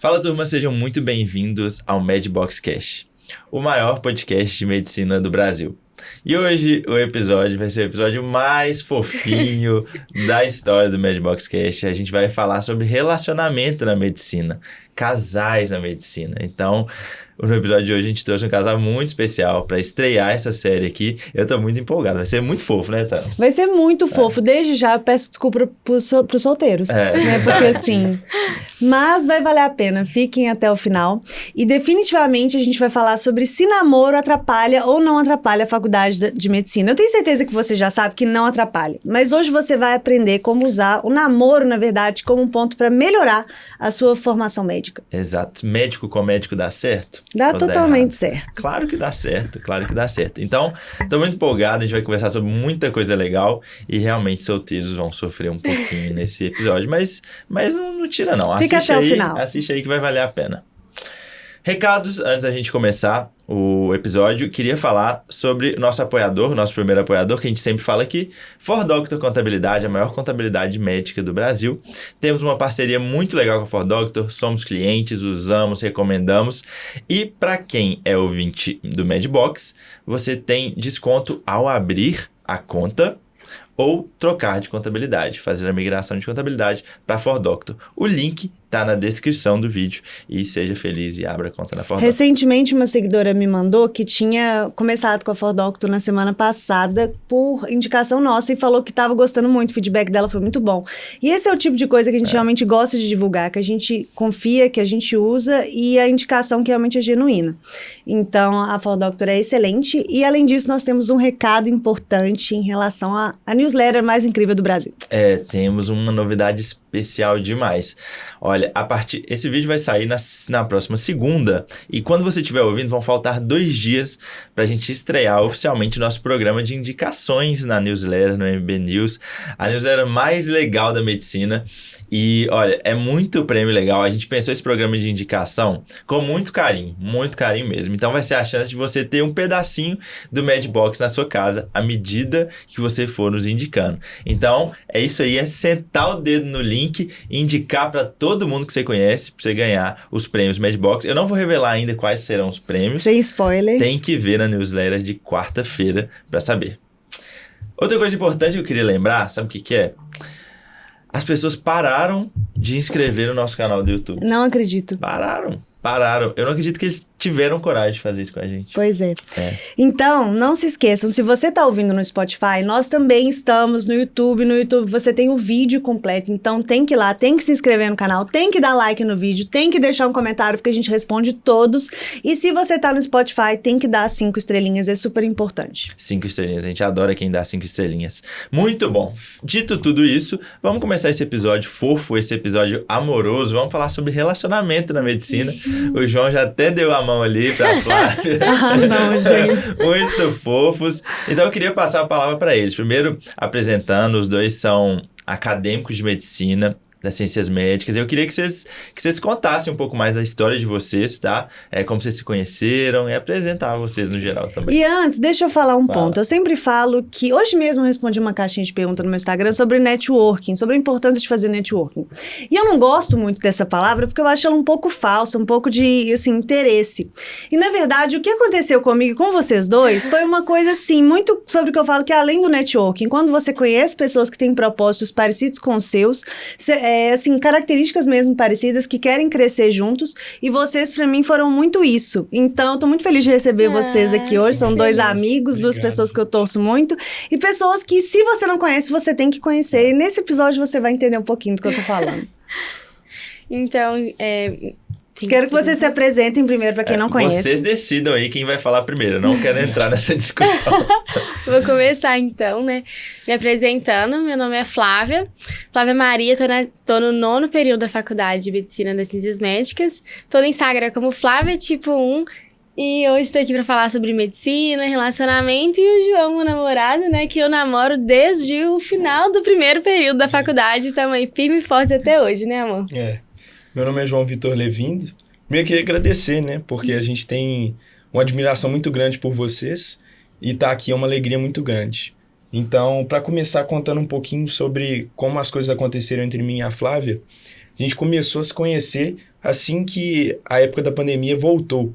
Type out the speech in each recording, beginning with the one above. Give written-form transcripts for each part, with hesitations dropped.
Fala, turma, sejam muito bem-vindos ao Medbox Cast, o maior podcast de medicina do Brasil. E hoje o episódio vai ser o episódio mais fofinho da história do Medbox Cast. A gente vai falar sobre relacionamento na medicina, casais na medicina. Então, no episódio de hoje a gente trouxe um casal muito especial para estrear essa série aqui. Eu tô muito empolgado, vai ser muito fofo, né, Thanos? Vai ser muito fofo. Desde já eu peço desculpa pros solteiros, né? Porque assim... Mas vai valer a pena, fiquem até o final. E definitivamente a gente vai falar sobre se namoro atrapalha ou não atrapalha a faculdade de medicina. Eu tenho certeza que você já sabe que não atrapalha. Mas hoje você vai aprender como usar o namoro, na verdade, como um ponto para melhorar a sua formação médica. Exato. Médico com médico dá certo? Dá totalmente certo. Claro que dá certo, claro que dá certo. Então, tô muito empolgado, a gente vai conversar sobre muita coisa legal e realmente solteiros vão sofrer um pouquinho nesse episódio, mas não tira não. Fica até o final. Assiste aí que vai valer a pena. Recados, antes da gente começar o episódio, queria falar sobre nosso apoiador, nosso primeiro apoiador, que a gente sempre fala aqui, 4Doctor Contabilidade, a maior contabilidade médica do Brasil. Temos uma parceria muito legal com a 4Doctor, somos clientes, usamos, recomendamos. E para quem é ouvinte do Medbox, você tem desconto ao abrir a conta ou trocar de contabilidade, fazer a migração de contabilidade para 4Doctor. O link tá na descrição do vídeo e seja feliz e abra a conta na 4Doctor. Recentemente uma seguidora me mandou que tinha começado com a 4Doctor na semana passada por indicação nossa e falou que estava gostando muito, o feedback dela foi muito bom. E esse é o tipo de coisa que a gente realmente gosta de divulgar, que a gente confia, que a gente usa e a indicação que realmente é genuína. Então a 4Doctor é excelente e além disso nós temos um recado importante em relação à newsletter mais incrível do Brasil. Temos uma novidade especial demais. Olha, esse vídeo vai sair na próxima segunda e quando você estiver ouvindo vão faltar 2 dias para a gente estrear oficialmente o nosso programa de indicações na newsletter, no MB News, a newsletter mais legal da medicina. E olha, é muito prêmio legal. A gente pensou esse programa de indicação com muito carinho mesmo. Então vai ser a chance de você ter um pedacinho do Medbox na sua casa à medida que você for nos indicando. Então é isso aí, é sentar o dedo no link e indicar para todo mundo que você conhece para você ganhar os prêmios Medbox. Eu não vou revelar ainda quais serão os prêmios. Sem spoiler. Tem que ver na newsletter de quarta-feira para saber. Outra coisa importante que eu queria lembrar, sabe o que é? As pessoas pararam de inscrever no nosso canal do YouTube. Não acredito. Pararam. Eu não acredito que eles tiveram coragem de fazer isso com a gente. Pois é. Então, não se esqueçam, se você está ouvindo no Spotify, nós também estamos no YouTube. No YouTube você tem o vídeo completo, então tem que ir lá, tem que se inscrever no canal, tem que dar like no vídeo, tem que deixar um comentário, porque a gente responde todos. E se você está no Spotify, tem que dar 5 estrelinhas, é super importante. 5 estrelinhas, a gente adora quem dá 5 estrelinhas. Muito bom. Dito tudo isso, vamos começar esse episódio fofo, esse episódio amoroso. Vamos falar sobre relacionamento na medicina. O João já até deu a mão ali pra Flávia. Não, gente. Muito fofos. Então eu queria passar a palavra para eles. Primeiro, apresentando, os dois são acadêmicos de medicina, das ciências médicas. Eu queria que vocês contassem um pouco mais da história de vocês, tá? Como vocês se conheceram e apresentar vocês no geral também. E antes, deixa eu falar um ponto. Eu sempre falo que... Hoje mesmo eu respondi uma caixinha de pergunta no meu Instagram sobre networking, sobre a importância de fazer networking. E eu não gosto muito dessa palavra porque eu acho ela um pouco falsa, um pouco de, assim, interesse. E, na verdade, o que aconteceu comigo e com vocês dois foi uma coisa, assim, muito sobre o que eu falo que é além do networking. Quando você conhece pessoas que têm propósitos parecidos com os seus, assim, características mesmo parecidas, que querem crescer juntos, e vocês, pra mim, foram muito isso. Então, eu tô muito feliz de receber vocês aqui hoje, são 2 amigos, 2 pessoas que eu torço muito, e pessoas que, se você não conhece, você tem que conhecer, e nesse episódio você vai entender um pouquinho do que eu tô falando. Então, quero que vocês se apresentem primeiro pra quem não conhece. Vocês decidam aí quem vai falar primeiro, eu não quero entrar nessa discussão. Vou começar então, né? Me apresentando, meu nome é Flávia Maria, tô no 9º período da Faculdade de Medicina das Ciências Médicas. Tô no Instagram como Flávia Tipo 1 e hoje tô aqui pra falar sobre medicina, relacionamento e o João, meu namorado, né? Que eu namoro desde o final do 1º período da faculdade, estamos aí firme e forte até hoje, né, amor? Meu nome é João Vitor Levindo. Primeiro eu queria agradecer, né? Porque a gente tem uma admiração muito grande por vocês e tá aqui é uma alegria muito grande. Então, para começar contando um pouquinho sobre como as coisas aconteceram entre mim e a Flávia, a gente começou a se conhecer assim que a época da pandemia voltou.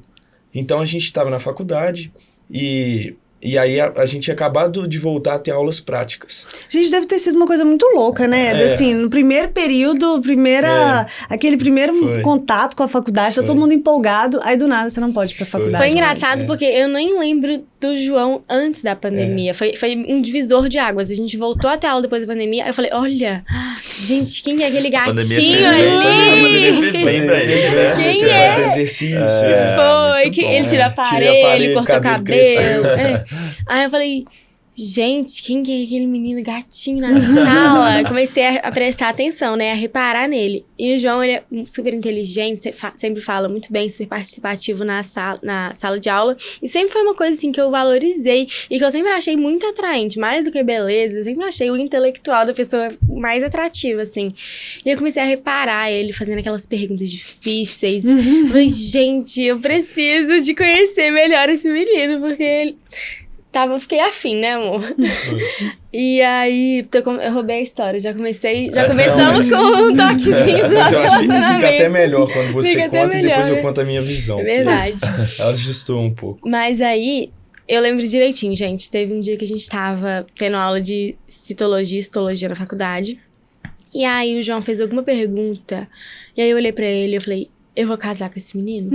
Então, a gente estava na faculdade e aí a gente tinha acabado de voltar a ter aulas práticas. Gente, deve ter sido uma coisa muito louca, né? Assim, no primeiro período, aquele primeiro contato com a faculdade, tá todo mundo empolgado, aí do nada você não pode ir pra faculdade. Foi engraçado porque eu nem lembro do João antes da pandemia. Foi um divisor de águas. A gente voltou até a aula depois da pandemia, aí eu falei, olha, gente, quem é aquele gatinho ali? A pandemia fez bem pra ele, né? Quem é? Esse exercício. Foi, que ele tirou aparelho, cortou o cabelo. Aí eu falei, gente, quem que é aquele menino gatinho na sala? Comecei a prestar atenção, né? A reparar nele. E o João, ele é super inteligente, sempre fala muito bem, super participativo na sala de aula. E sempre foi uma coisa, assim, que eu valorizei e que eu sempre achei muito atraente. Mais do que beleza, eu sempre achei o intelectual da pessoa mais atrativa, assim. E eu comecei a reparar ele fazendo aquelas perguntas difíceis. Eu falei, gente, eu preciso de conhecer melhor esse menino, porque ele... fiquei afim, né, amor? E aí, eu roubei a história. Já começamos com um toquezinho do nosso relacionamento. Fica até melhor quando você conta e depois eu conto a minha visão. É verdade. Ela ajustou um pouco. Mas aí, eu lembro direitinho, gente. Teve um dia que a gente tava tendo aula de citologia e histologia na faculdade. E aí, o João fez alguma pergunta. E aí, eu olhei pra ele e eu falei, eu vou casar com esse menino?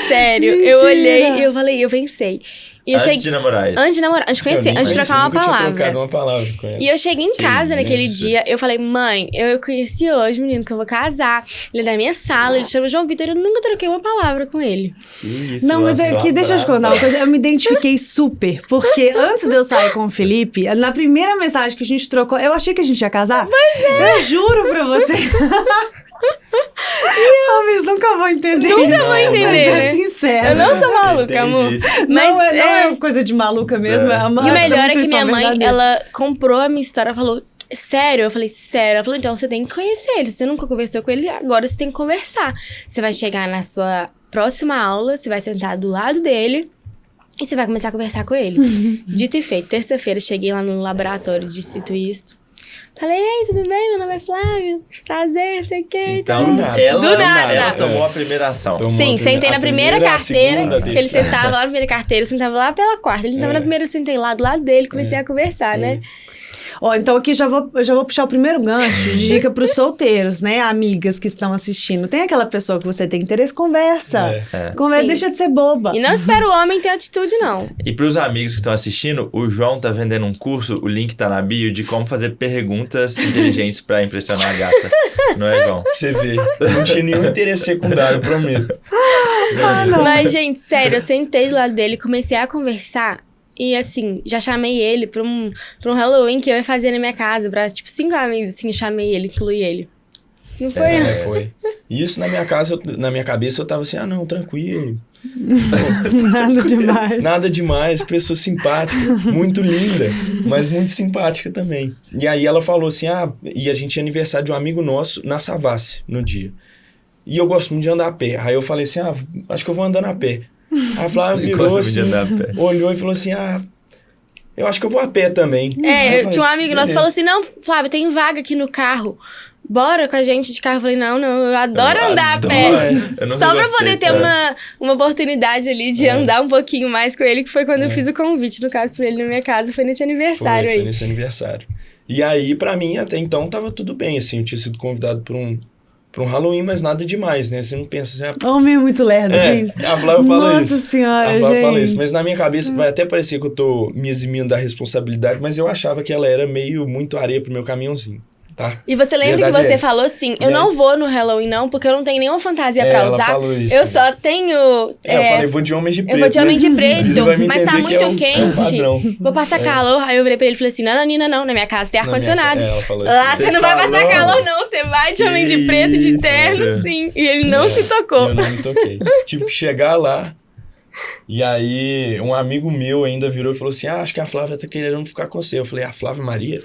Sério. Mentira. Eu olhei e eu falei, eu pensei. E Antes de namorar isso. Antes de namorar, antes de conhecer, antes de trocar uma palavra. Com ela. E eu cheguei em casa naquele dia, eu falei, mãe, eu conheci hoje o menino que eu vou casar. Ele é da minha sala, ele chama João Vitor, eu nunca troquei uma palavra com ele. Que isso, não, mas aqui, deixa eu te contar uma coisa, eu me identifiquei super, porque antes de eu sair com o Felipe, na primeira mensagem que a gente trocou, eu achei que a gente ia casar. Eu juro pra você. Talvez nunca vou entender. Nunca vou entender, mas né? É sincero. Eu não sou maluca, amor. Mas não é coisa de maluca mesmo. E o melhor é que minha mãe, ela comprou a minha história, falou, sério? Eu falei, sério. Ela falou, então você tem que conhecer ele. Você nunca conversou com ele, agora você tem que conversar. Você vai chegar na sua próxima aula, você vai sentar do lado dele e você vai começar a conversar com ele. Dito e feito, terça-feira, cheguei lá no laboratório de Instituto. Falei, ei, tudo bem? Meu nome é Flávio. Prazer, não sei o quê. Então, do nada. Ela tomou a primeira ação. Sim, sentei na primeira carteira. Segunda, ele sentava lá na primeira carteira, eu sentava lá pela quarta. Ele tava na primeira, eu sentei lá do lado dele, comecei a conversar, né? Ó, então aqui eu já vou puxar o primeiro gancho de dica pros solteiros, né? Amigas que estão assistindo. Tem aquela pessoa que você tem interesse, conversa. Conversa, deixa de ser boba. E não espera o homem ter atitude, não. E pros amigos que estão assistindo, o João tá vendendo um curso, o link tá na bio, de como fazer perguntas inteligentes pra impressionar a gata. Não é, João? Pra você ver. Não tinha nenhum interesse secundário, prometo. Mas, gente, sério, eu sentei do lado dele, comecei a conversar. E, assim, já chamei ele pra um Halloween que eu ia fazer na minha casa. Pra, tipo, 5 amigos, assim, chamei ele, incluí ele. Não foi? Foi. E isso na minha casa, na minha cabeça, eu tava assim, não, tranquilo. Nada demais. Nada demais, pessoa simpática, muito linda, mas muito simpática também. E aí ela falou assim, e a gente tinha aniversário de um amigo nosso na Savassi, no dia. E eu gosto muito de andar a pé. Aí eu falei assim, acho que eu vou andando a pé. A Flávia virou assim, olhou e falou assim, eu acho que eu vou a pé também. Tinha um amigo nosso que falou assim, não, Flávia, tem vaga aqui no carro. Bora com a gente de carro. Eu falei, não, eu adoro andar a pé. Só pra poder ter uma oportunidade ali de andar um pouquinho mais com ele, que foi quando eu fiz o convite, no caso, pra ele na minha casa. Foi nesse aniversário aí. Foi nesse aniversário. E aí, pra mim, até então, tava tudo bem, assim. Eu tinha sido convidado pra um Halloween, mas nada demais, né? Você não pensa assim... Homem é muito lerdo, gente. A Flávia fala isso. Nossa senhora, a Flávia fala gente. isso. Mas na minha cabeça, vai até parecer que eu tô me eximindo da responsabilidade, mas eu achava que ela era muito areia pro meu caminhãozinho. Tá. E você lembra que você falou assim, eu não vou no Halloween não, porque eu não tenho nenhuma fantasia pra usar. Ela falou isso, eu só tenho... eu falei, vou de homem de preto. Eu vou de homem de preto, mas tá muito é quente. Vou passar calor. Aí eu virei pra ele e falei assim, não, Nina, não, na minha casa tem ar-condicionado. Ela falou isso. Lá você não vai passar calor não, você vai de homem de preto, de terno, sim. E ele não se tocou. Eu não me toquei. Tive que chegar lá. E aí, um amigo meu ainda virou e falou assim, acho que a Flávia tá querendo ficar com você. Eu falei, a Flávia Maria?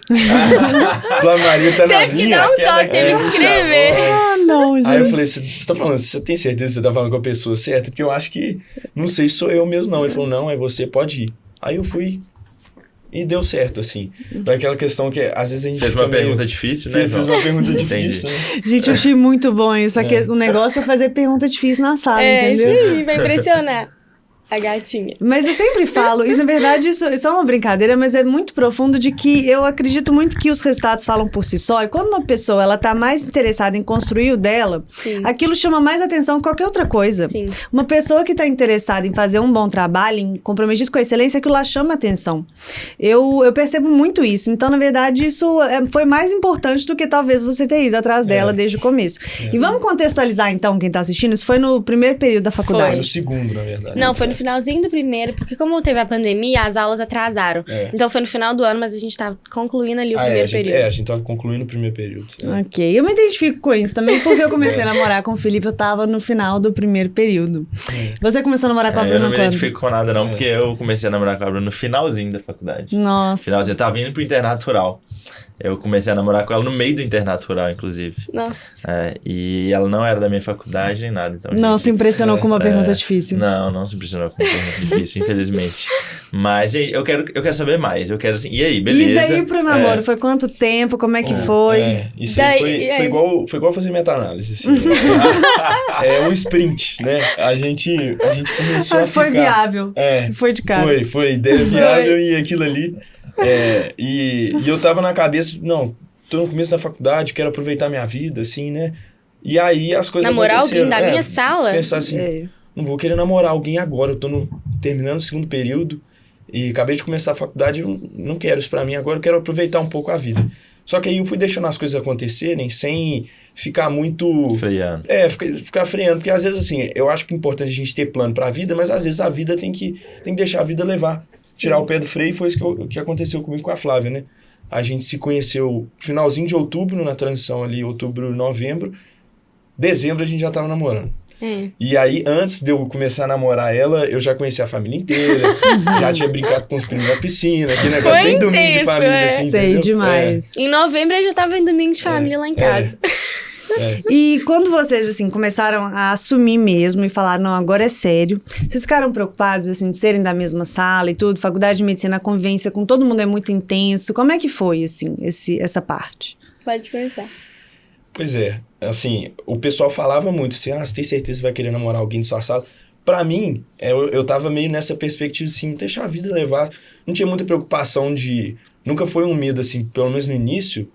Flávia Maria tá na minha? Teve que dar um toque, teve que escrever. Não, gente. Aí eu falei, você tá falando, você tem certeza que você tá falando com a pessoa certa? Porque eu acho que, não sei se sou eu mesmo não. Ele falou, não, é você, pode ir. Aí eu fui e deu certo, assim. Daquela questão que às vezes a gente Fez uma pergunta difícil, né, Fez João? uma pergunta difícil, né? Gente, eu achei muito bom isso. O negócio é fazer pergunta difícil na sala, entendeu? Isso aí, vai impressionar a gatinha. Mas eu sempre falo, e na verdade isso é uma brincadeira, mas é muito profundo, de que eu acredito muito que os resultados falam por si só, e quando uma pessoa ela tá mais interessada em construir o dela, Sim. aquilo chama mais atenção que qualquer outra coisa. Sim. Uma pessoa que tá interessada em fazer um bom trabalho, em comprometido com a excelência, aquilo lá chama atenção. Eu percebo muito isso. Então, na verdade, isso foi mais importante do que talvez você ter ido atrás dela desde o começo. E vamos contextualizar, então, quem tá assistindo, isso foi no primeiro período da Foi faculdade. no segundo, na verdade. Não, foi no finalzinho do primeiro, porque como teve a pandemia, as aulas atrasaram. Então foi no final do ano, mas a gente tava concluindo ali o primeiro período. A gente tava concluindo o primeiro período. Ok, eu me identifico com isso também, porque eu comecei a namorar com o Felipe, eu tava no final do primeiro período. Você começou a namorar com a Bruna Eu não me quando? identifico com nada não, porque eu comecei a namorar com a Bruna no finalzinho da faculdade. Nossa. Finalzinho, eu tava indo pro internato rural. Eu comecei a namorar com ela no meio do internato rural, inclusive. Nossa. E ela não era da minha faculdade nem nada. Então Não se impressionou com uma pergunta difícil. Não se impressionou com uma pergunta difícil, infelizmente. Mas, gente, eu quero saber mais. Eu quero assim, e aí, beleza? E daí pro namoro, foi quanto tempo? Como é que foi? Isso aí foi igual fazer meta-análise, assim. É um sprint, né? A gente começou a ficar... Foi viável. Foi de cara. Foi ideia viável e aquilo ali. E eu tava na cabeça, não, tô no começo da faculdade, quero aproveitar minha vida, assim, né? E aí as coisas Namorar aconteceram. alguém da minha sala? Pensar assim, não vou querer namorar alguém agora, eu tô terminando o segundo período e acabei de começar a faculdade, eu não quero isso pra mim agora, eu quero aproveitar um pouco a vida. Só que aí eu fui deixando as coisas acontecerem sem ficar muito... Freando. Ficar freando, porque às vezes assim, eu acho que é importante a gente ter plano pra vida, mas às vezes a vida tem que deixar a vida levar. Tirar o pé do freio, foi isso que aconteceu comigo com a Flávia, né? A gente se conheceu finalzinho de outubro, na transição ali, outubro, novembro. Dezembro a gente já tava namorando. E aí, antes de eu começar a namorar ela, eu já conhecia a família inteira, já tinha brincado com os primos na piscina, que negócio Foi bem domingo intenso, de família, assim, Sei entendeu? demais. Em novembro eu já tava em domingo de família lá em casa. E quando vocês, assim, começaram a assumir mesmo e falaram, não, agora é sério, vocês ficaram preocupados, assim, de serem da mesma sala e tudo? Faculdade de Medicina, a convivência com todo mundo é muito intenso. Como é que foi, assim, essa parte? Pode começar. Pois é, assim, o pessoal falava muito assim, você tem certeza que vai querer namorar alguém de sua sala? Pra mim, eu tava meio nessa perspectiva, assim, deixar a vida levar. Não tinha muita preocupação nunca foi um medo, assim, pelo menos no início,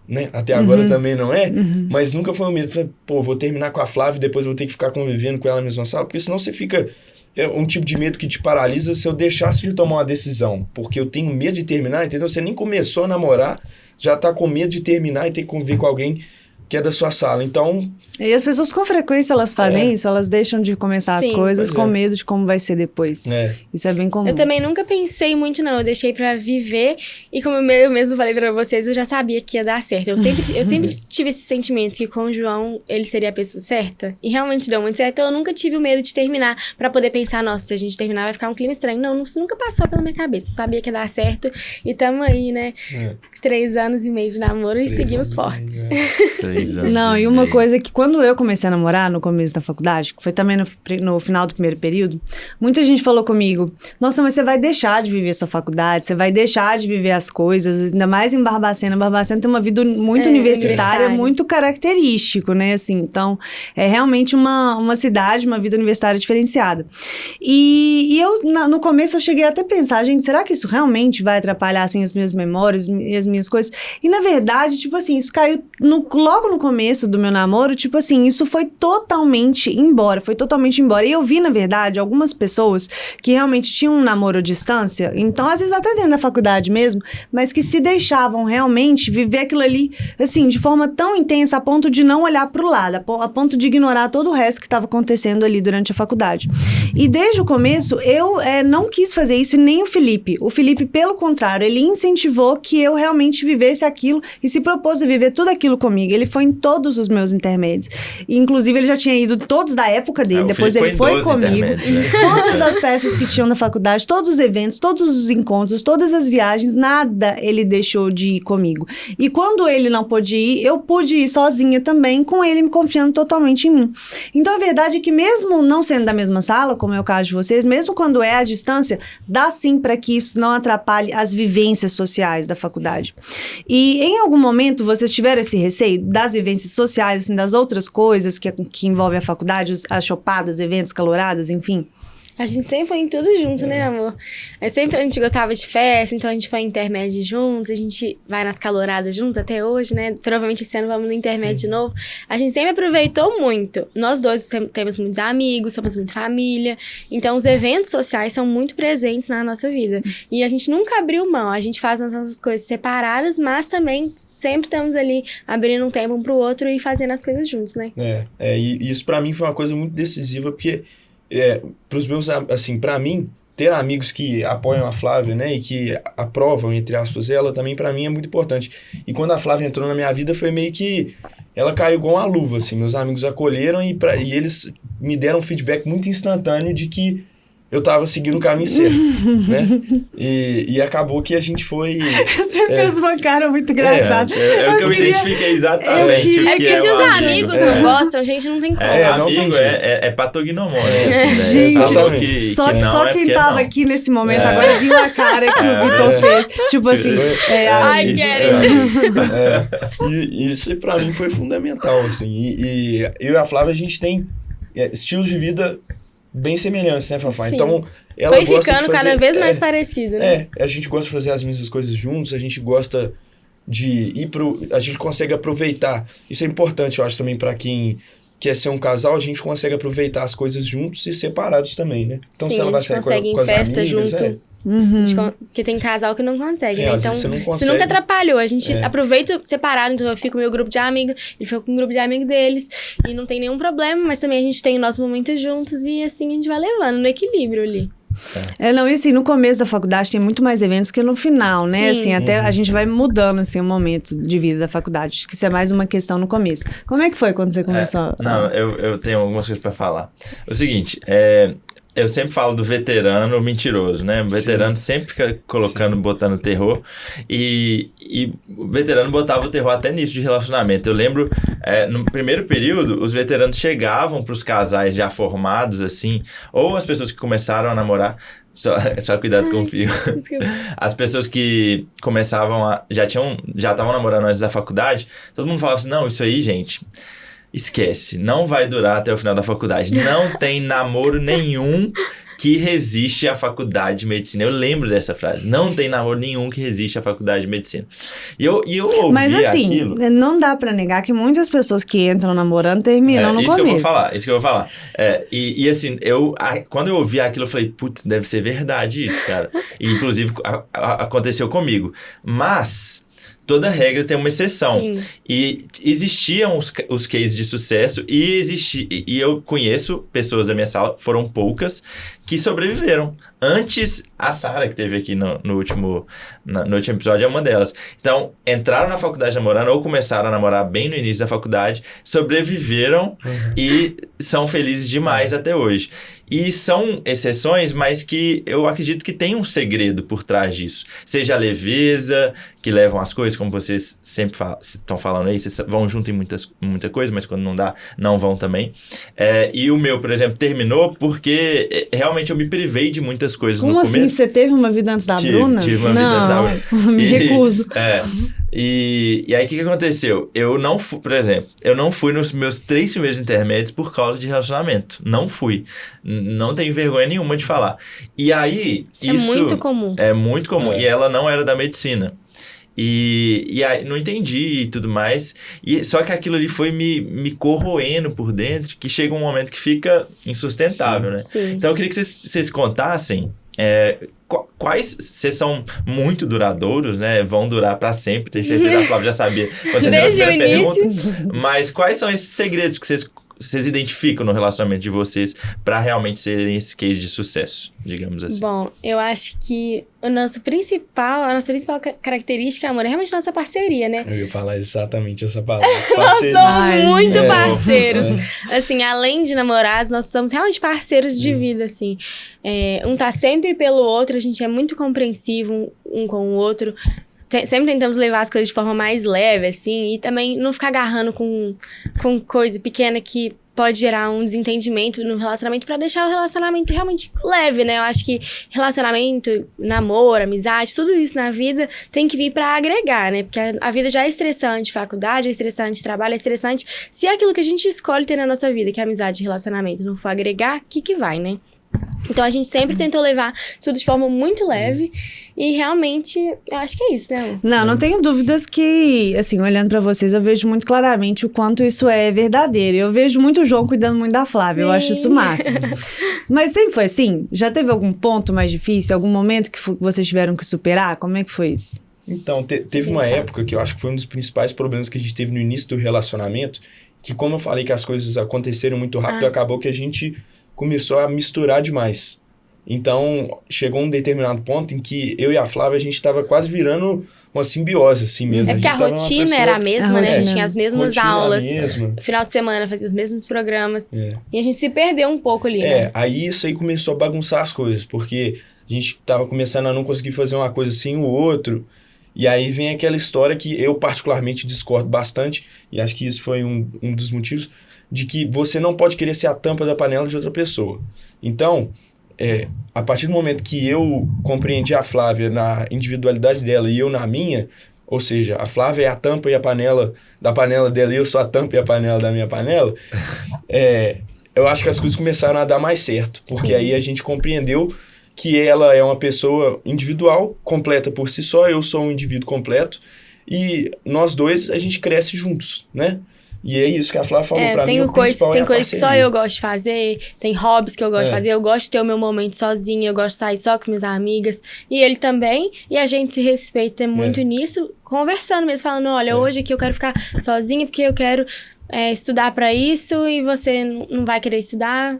né? Até agora também não é, mas nunca foi um medo. Falei, vou terminar com a Flávia e depois vou ter que ficar convivendo com ela na mesma sala, porque senão você fica... É um tipo de medo que te paralisa se eu deixasse de tomar uma decisão, porque eu tenho medo de terminar, entendeu? Você nem começou a namorar, já tá com medo de terminar e ter que conviver com alguém que é da sua sala, então... E as pessoas com frequência elas fazem isso, elas deixam de começar as coisas com medo de como vai ser depois. Isso é bem comum. Eu também nunca pensei muito, não. Eu deixei pra viver e como eu mesmo falei pra vocês, eu já sabia que ia dar certo. Eu sempre tive esse sentimento que com o João, ele seria a pessoa certa. E realmente deu muito certo. Então eu nunca tive o medo de terminar pra poder pensar, nossa, se a gente terminar vai ficar um clima estranho. Não, isso nunca passou pela minha cabeça. Eu sabia que ia dar certo e tamo aí, né? 3 anos e meio de namoro e seguimos fortes. 3 anos. Não, e uma coisa que quando eu comecei a namorar no começo da faculdade, que foi também no final do primeiro período, muita gente falou comigo, nossa, mas você vai deixar de viver sua faculdade, você vai deixar de viver as coisas, ainda mais em Barbacena. Barbacena tem uma vida muito universitária, muito característico, né, assim, então é realmente uma cidade, uma vida universitária diferenciada. E eu, no começo, eu cheguei até a pensar, gente, será que isso realmente vai atrapalhar, assim, as minhas memórias e as minhas coisas? E, na verdade, tipo assim, isso caiu logo no começo do meu namoro, tipo assim, isso foi totalmente embora. E eu vi, na verdade, algumas pessoas que realmente tinham um namoro à distância, então, às vezes, até dentro da faculdade mesmo, mas que se deixavam realmente viver aquilo ali, assim, de forma tão intensa, a ponto de não olhar pro lado, a ponto de ignorar todo o resto que estava acontecendo ali durante a faculdade. E desde o começo, eu não quis fazer isso, e nem o Felipe. O Felipe, pelo contrário, ele incentivou que eu realmente vivesse aquilo e se propôs a viver tudo aquilo comigo. Ele foi em todos os meus intermédios. E, inclusive, ele já tinha ido todos da época dele, depois ele foi comigo. Né? Todas as festas que tinham na faculdade, todos os eventos, todos os encontros, todas as viagens, nada ele deixou de ir comigo. E quando ele não pôde ir, eu pude ir sozinha também, com ele me confiando totalmente em mim. Então, a verdade é que mesmo não sendo da mesma sala, como é o caso de vocês, mesmo quando é à distância, dá sim para que isso não atrapalhe as vivências sociais da faculdade. E em algum momento vocês tiveram esse receio das vivências sociais, assim, das outras coisas que envolvem a faculdade, as chopadas, eventos, caloradas, enfim? A gente sempre foi em tudo junto, né, amor? Mas sempre a gente gostava de festa, então a gente foi em intermédio juntos, a gente vai nas caloradas juntos até hoje, né? Provavelmente esse ano vamos no intermédio de novo. A gente sempre aproveitou muito. Nós dois temos muitos amigos, somos muito família. Então, os eventos sociais são muito presentes na nossa vida. E a gente nunca abriu mão. A gente faz as nossas coisas separadas, mas também sempre estamos ali abrindo um tempo um pro outro e fazendo as coisas juntos, né? E isso pra mim foi uma coisa muito decisiva, porque pros meus, assim, pra mim, ter amigos que apoiam a Flávia, né, e que aprovam, entre aspas, ela também pra mim é muito importante. E quando a Flávia entrou na minha vida, foi meio que ela caiu igual uma luva, assim, meus amigos acolheram e eles me deram um feedback muito instantâneo de que eu tava seguindo o caminho certo, né? E acabou que a gente foi... Você fez uma cara muito engraçada. É o que eu me identifiquei exatamente. É porque se os amigos não gostam, a gente não tem como. Amigo é patognomônio, assim, né? Gente, só quem tava aqui nesse momento agora viu a cara que o Vitor fez. Tipo assim, ai, E isso pra mim foi fundamental, assim. E eu e a Flávia, a gente tem estilos de vida bem semelhantes, né, Fafá? Sim. Então, ela foi gosta ficando de fazer, cada vez mais parecido, né? A gente gosta de fazer as mesmas coisas juntos, a gente gosta de ir a gente consegue aproveitar. Isso é importante, eu acho, também pra quem quer ser um casal, a gente consegue aproveitar as coisas juntos e separados também, né? Então, sim, se ela vai sair com as festa amigas, junto. Porque tem casal que não consegue, né? Às Então, vezes você não isso consegue. nunca atrapalhou. A gente aproveita separado, então eu fico com o meu grupo de amigos, ele fica com o grupo de amigos deles, e não tem nenhum problema, mas também a gente tem o nosso momento juntos, e assim a gente vai levando no equilíbrio ali. Não, e assim, no começo da faculdade tem muito mais eventos que no final, né? Sim. Assim, até a gente vai mudando, assim, o momento de vida da faculdade. Acho que isso é mais uma questão no começo. Como é que foi quando você começou? Não, eu tenho algumas coisas pra falar. O seguinte, eu sempre falo do veterano mentiroso, né? O veterano sempre fica botando terror. E o veterano botava o terror até nisso de relacionamento. Eu lembro, no primeiro período, os veteranos chegavam pros casais já formados, assim, ou as pessoas que começaram a namorar. Só cuidado com o fio. As pessoas que começavam já estavam namorando antes da faculdade, todo mundo falava assim, não, isso aí, gente... Esquece, não vai durar até o final da faculdade. Não tem namoro nenhum que resiste à faculdade de medicina. Eu lembro dessa frase. Não tem namoro nenhum que resiste à faculdade de medicina. E eu ouvi Mas assim, aquilo... não dá pra negar que muitas pessoas que entram namorando terminam no isso começo. Isso que eu vou falar. E assim, quando eu ouvi aquilo, eu falei, putz, deve ser verdade isso, cara. E inclusive aconteceu comigo. Mas... toda regra tem uma exceção. Sim. E existiam os cases de sucesso e eu conheço pessoas da minha sala, foram poucas, que sobreviveram. Antes, a Sara, que teve aqui no último episódio, é uma delas. Então, entraram na faculdade namorando ou começaram a namorar bem no início da faculdade, sobreviveram e são felizes demais até hoje. E são exceções, mas que eu acredito que tem um segredo por trás disso. Seja a leveza, que levam as coisas, como vocês sempre estão falando aí, vocês vão junto em muita coisa, mas quando não dá, não vão também. E o meu, por exemplo, terminou porque realmente eu me privei de muitas coisas no começo. Como assim? Você teve uma vida antes da Bruna? Tive uma vida antes da Bruna. Me recuso. E aí, o que aconteceu? Eu não fui, por exemplo, eu não fui nos meus 3 primeiros intermédios por causa de relacionamento. Não fui. Não tenho vergonha nenhuma de falar. E aí, isso é muito comum. É muito comum. E ela não era da medicina. E aí, não entendi e tudo mais. Só que aquilo ali foi me corroendo por dentro, que chega um momento que fica insustentável, né? Sim. Então, eu queria que vocês contassem... quais vocês são muito duradouros, né? Vão durar pra sempre. Tenho certeza que a Flávia já sabia quando você desde fez a o primeira início. pergunta. Mas quais são esses segredos que vocês vocês identificam no relacionamento de vocês para realmente serem esse case de sucesso, digamos assim? Bom, eu acho que a nossa principal característica, amor, é realmente nossa parceria, né? Eu ia falar exatamente essa palavra. Nós somos muito É. parceiros. Assim, além de namorados, nós somos realmente parceiros de vida, assim. Um tá sempre pelo outro, a gente é muito compreensivo um com o outro. Sempre tentamos levar as coisas de forma mais leve, assim, e também não ficar agarrando com coisa pequena que pode gerar um desentendimento no relacionamento pra deixar o relacionamento realmente leve, né? Eu acho que relacionamento, namoro, amizade, tudo isso na vida tem que vir pra agregar, né? Porque a vida já é estressante, faculdade é estressante, trabalho é estressante. Se é aquilo que a gente escolhe ter na nossa vida, que é amizade e relacionamento, não for agregar, o que vai, né? Então, a gente sempre tentou levar tudo de forma muito leve e realmente, eu acho que é isso, né? Não tenho dúvidas que, assim, olhando pra vocês, eu vejo muito claramente o quanto isso é verdadeiro. Eu vejo muito o João cuidando muito da Flávia, eu acho isso o máximo. Mas sempre foi assim? Já teve algum ponto mais difícil, algum momento que vocês tiveram que superar? Como é que foi isso? Então, teve uma época que eu acho que foi um dos principais problemas que a gente teve no início do relacionamento, que como eu falei que as coisas aconteceram muito rápido, acabou que a gente começou a misturar demais. Então, chegou um determinado ponto em que eu e a Flávia, a gente estava quase virando uma simbiose, assim mesmo. É porque a rotina era a mesma, né? A gente tinha as mesmas aulas. Final de semana fazia os mesmos programas. E a gente se perdeu um pouco ali, né? Aí isso aí começou a bagunçar as coisas, porque a gente tava começando a não conseguir fazer uma coisa sem o outro. E aí vem aquela história que eu particularmente discordo bastante, e acho que isso foi um dos motivos, de que você não pode querer ser a tampa da panela de outra pessoa. Então, a partir do momento que eu compreendi a Flávia na individualidade dela e eu na minha, ou seja, a Flávia é a tampa e a panela da panela dela e eu sou a tampa e a panela da minha panela, eu acho que as coisas começaram a dar mais certo, porque aí a gente compreendeu que ela é uma pessoa individual, completa por si só, eu sou um indivíduo completo, e nós dois, a gente cresce juntos, né? E é isso que a Flávia falou pra mim, o principal tem é a coisas que só parceria. eu gosto de fazer, tem hobbies que eu gosto de fazer, eu gosto de ter o meu momento sozinha, eu gosto de sair só com as minhas amigas, e ele também, e a gente se respeita muito nisso, conversando mesmo, falando, olha, hoje aqui eu quero ficar sozinha porque eu quero estudar pra isso e você não vai querer estudar.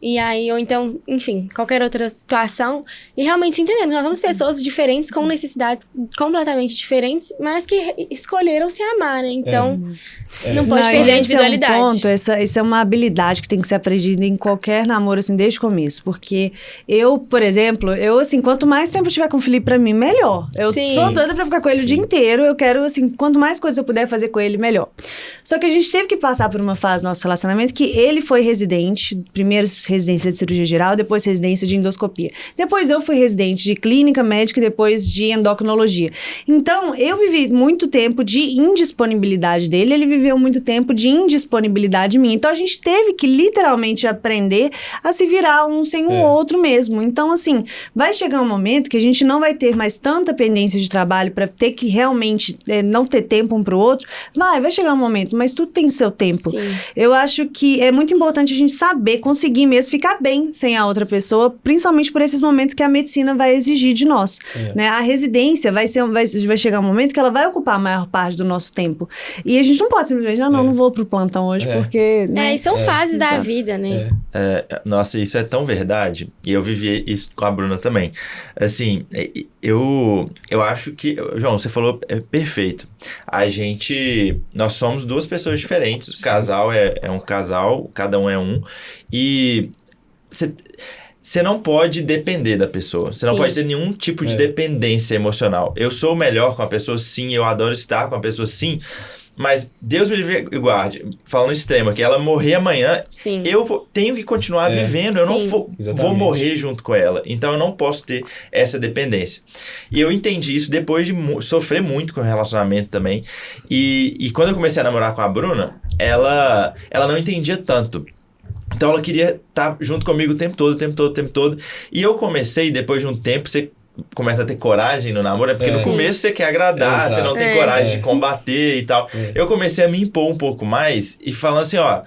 E aí, ou então, enfim, qualquer outra situação. E realmente entendemos, nós somos pessoas diferentes, com necessidades completamente diferentes, mas que escolheram se amar, né? Então, não pode perder a individualidade. Esse é um ponto, essa é uma habilidade que tem que ser aprendida em qualquer namoro, assim, desde o começo. Porque eu, por exemplo, assim, quanto mais tempo eu tiver com o Felipe, pra mim, melhor. Eu sou doida pra ficar com ele o dia inteiro, eu quero, assim, quanto mais coisas eu puder fazer com ele, melhor. Só que a gente teve que passar por uma fase do nosso relacionamento que ele foi residente, primeiro residência de cirurgia geral, depois residência de endoscopia. Depois eu fui residente de clínica médica e depois de endocrinologia. Então, eu vivi muito tempo de indisponibilidade dele, ele viveu muito tempo de indisponibilidade minha. Então, a gente teve que literalmente aprender a se virar um sem o outro mesmo. Então, assim, vai chegar um momento que a gente não vai ter mais tanta pendência de trabalho para ter que realmente não ter tempo um pro outro. Vai chegar um momento, mas tudo tem seu tempo. Sim. Eu acho que é muito importante a gente saber, conseguir mesmo ficar bem sem a outra pessoa, principalmente por esses momentos que a medicina vai exigir de nós. Né? A residência vai chegar um momento que ela vai ocupar a maior parte do nosso tempo. E a gente não pode simplesmente, não vou pro plantão hoje, porque... Né? E são fases da vida, né? Nossa, isso é tão verdade. E eu vivi isso com a Bruna também. Assim, eu acho que... João, você falou perfeito. Nós somos duas pessoas diferentes. O casal é um casal, cada um é um. E você não pode depender da pessoa. Você não pode ter nenhum tipo de dependência emocional. Eu sou melhor com a pessoa, sim. Eu adoro estar com a pessoa, sim. Mas Deus me livre e guarde, falando extremo aqui, ela morrer amanhã, eu tenho que continuar vivendo, eu não vou morrer junto com ela. Então eu não posso ter essa dependência. E eu entendi isso depois de sofrer muito com o relacionamento também. E quando eu comecei a namorar com a Bruna, ela não entendia tanto. Então ela queria estar junto comigo o tempo todo. E eu comecei, depois de um tempo, você começa a ter coragem no namoro, é porque no começo você quer agradar, Exato. você não tem coragem de combater e tal. Eu comecei a me impor um pouco mais e falando assim, ó,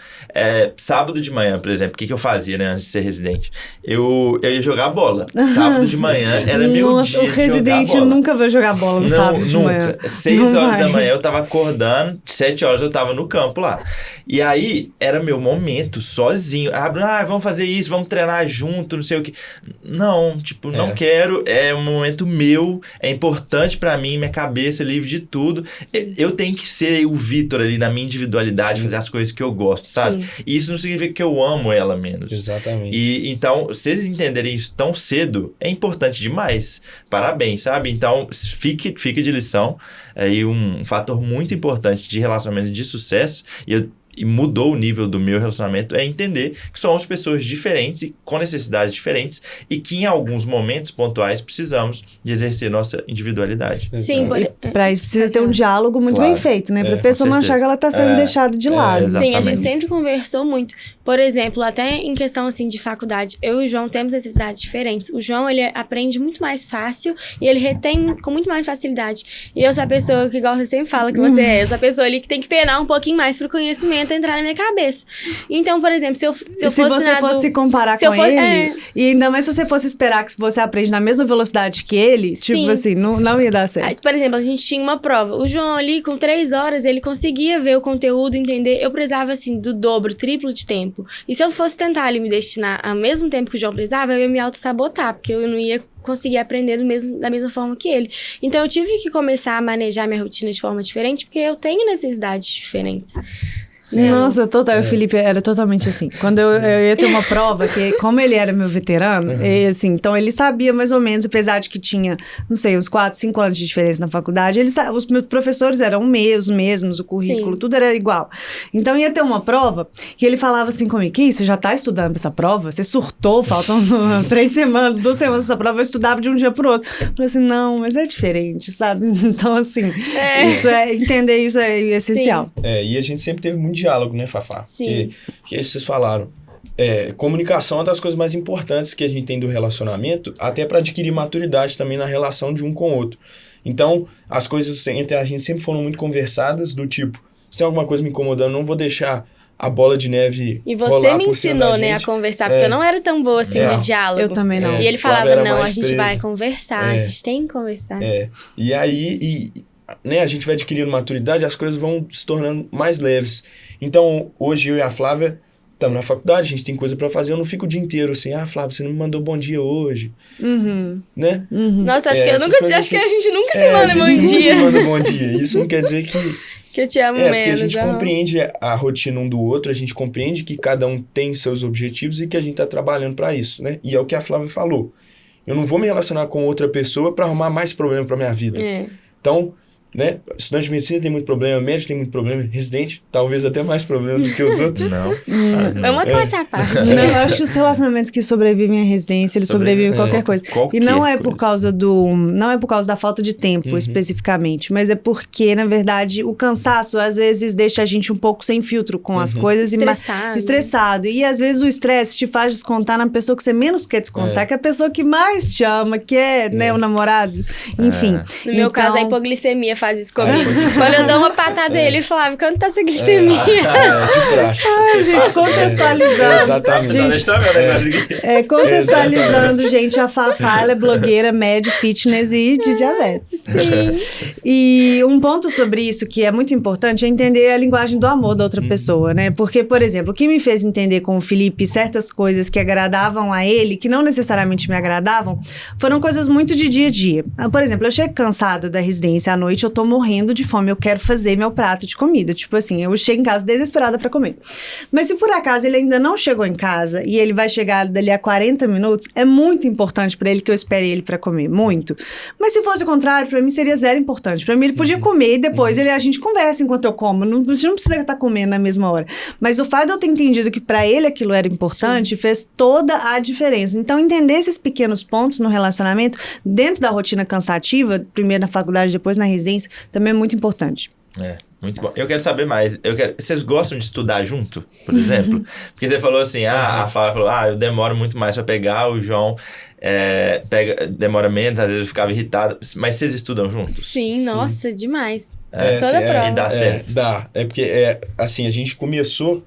sábado de manhã, por exemplo, o que eu fazia, né, antes de ser residente? Eu ia jogar bola. Sábado de manhã era meu dia o de residente jogar bola. nunca vai jogar bola no sábado de manhã. 6 horas da manhã eu tava acordando, 7 horas eu tava no campo lá. E aí, era meu momento, sozinho. Vamos fazer isso, vamos treinar junto, não sei o que. Não, tipo, não quero, é um momento meu, é importante pra mim, minha cabeça é livre de tudo. Eu tenho que ser o Vitor ali na minha individualidade, fazer as coisas que eu gosto, sabe? E isso não significa que eu amo ela menos. Exatamente. E então, vocês entenderem isso tão cedo, é importante demais. Parabéns, sabe? Então, fique de lição. E um fator muito importante de relacionamento de sucesso, e mudou o nível do meu relacionamento, é entender que somos pessoas diferentes e com necessidades diferentes e que em alguns momentos pontuais precisamos de exercer nossa individualidade. Sim, Pra isso precisa ter um diálogo muito bem feito, né? Pra pessoa não achar que ela tá sendo deixada de lado. Sim, a gente sempre conversou muito. Por exemplo, até em questão assim de faculdade, eu e o João temos necessidades diferentes. O João, ele aprende muito mais fácil e ele retém com muito mais facilidade. E eu sou a pessoa que, igual você sempre fala que você é, eu sou a pessoa ali que tem que penar um pouquinho mais pro conhecimento entrar na minha cabeça. Então, por exemplo, se você fosse comparar com ele, e ainda mais se você fosse esperar que você aprende na mesma velocidade que ele, tipo assim, não ia dar certo. Por exemplo, a gente tinha uma prova. O João ali, com 3 horas, ele conseguia ver o conteúdo, entender. Eu precisava, assim, do dobro, triplo de tempo. E se eu fosse tentar ali me destinar ao mesmo tempo que o João precisava, eu ia me auto-sabotar, porque eu não ia conseguir aprender da mesma forma que ele. Então, eu tive que começar a manejar minha rotina de forma diferente, porque eu tenho necessidades diferentes. Nossa, o Felipe era totalmente assim. Quando eu ia ter uma prova, que como ele era meu veterano, e, assim, então ele sabia mais ou menos, apesar de que tinha, não sei, uns 4, 5 anos de diferença na faculdade, os meus professores eram os mesmos, o currículo, tudo era igual. Então ia ter uma prova, que ele falava assim comigo, que isso, você já tá estudando pra essa prova? Você surtou, faltam 3 semanas, 2 semanas pra essa prova, eu estudava de um dia pro outro. Eu falei assim, não, mas é diferente, sabe? Então, assim, entender isso é essencial. E a gente sempre teve muito diálogo, né, Fafá? Sim. Que vocês falaram. Comunicação é uma das coisas mais importantes que a gente tem do relacionamento, até para adquirir maturidade também na relação de um com o outro. Então, as coisas entre a gente sempre foram muito conversadas, do tipo, se tem alguma coisa me incomodando, não vou deixar a bola de neve e você me ensinou, né, a conversar, porque eu não era tão boa assim de diálogo. Eu também não. E ele falava, não, a gente vai conversar, a gente tem que conversar. E aí... né, a gente vai adquirindo maturidade, as coisas vão se tornando mais leves. Então, hoje eu e a Flávia estamos na faculdade, a gente tem coisa pra fazer, eu não fico o dia inteiro assim, Flávia, você não me mandou bom dia hoje. Né? Nossa, acho que a gente nunca se manda bom dia. Nunca se manda bom dia. Isso não quer dizer que eu te amo menos. Porque a gente compreende a rotina um do outro, a gente compreende que cada um tem seus objetivos e que a gente tá trabalhando pra isso, né? E é o que a Flávia falou. Eu não vou me relacionar com outra pessoa pra arrumar mais problema pra minha vida. Então, né? Estudante de medicina tem muito problema, médico tem muito problema, residente talvez até mais problema do que os outros. Vamos começar a parte. Não, eu acho que os relacionamentos que sobrevivem à residência, eles sobrevivem a qualquer coisa. E não é por causa da falta de tempo, especificamente, mas é porque, na verdade, o cansaço às vezes deixa a gente um pouco sem filtro com as coisas estressado. E às vezes o estresse te faz descontar na pessoa que você menos quer descontar, que é a pessoa que mais te ama, que é, né, o namorado. Enfim. No meu caso, a hipoglicemia faz isso comigo. Quando eu dou uma patada nele, ele falava, quanto tá essa glicemia? De praxe. Gente, contextualizando. Exatamente. Contextualizando, gente, a Fafá, ela é blogueira, médio, fitness e de diabetes. E um ponto sobre isso que é muito importante é entender a linguagem do amor da outra pessoa, né? Porque, por exemplo, o que me fez entender com o Felipe certas coisas que agradavam a ele, que não necessariamente me agradavam, foram coisas muito de dia a dia. Por exemplo, eu chego cansada da residência à noite, eu tô morrendo de fome, eu quero fazer meu prato de comida. Tipo assim, eu chego em casa desesperada pra comer. Mas se por acaso ele ainda não chegou em casa e ele vai chegar dali a 40 minutos, é muito importante pra ele que eu espere ele pra comer, muito. Mas se fosse o contrário, pra mim seria zero importante. Pra mim ele podia comer e depois a gente conversa enquanto eu como. Não precisa estar comendo na mesma hora. Mas o fato de eu ter entendido que pra ele aquilo era importante fez toda a diferença. Então entender esses pequenos pontos no relacionamento, dentro da rotina cansativa, primeiro na faculdade, depois na residência, também é muito importante. Muito bom. Eu quero saber mais. Vocês gostam de estudar junto, por exemplo? Porque você falou assim, a Flávia falou, eu demoro muito mais pra pegar o João. demora menos, às vezes eu ficava irritado. Mas vocês estudam juntos? Sim, nossa, demais. É, Toda prova. E dá certo? Dá. É porque, assim, a gente começou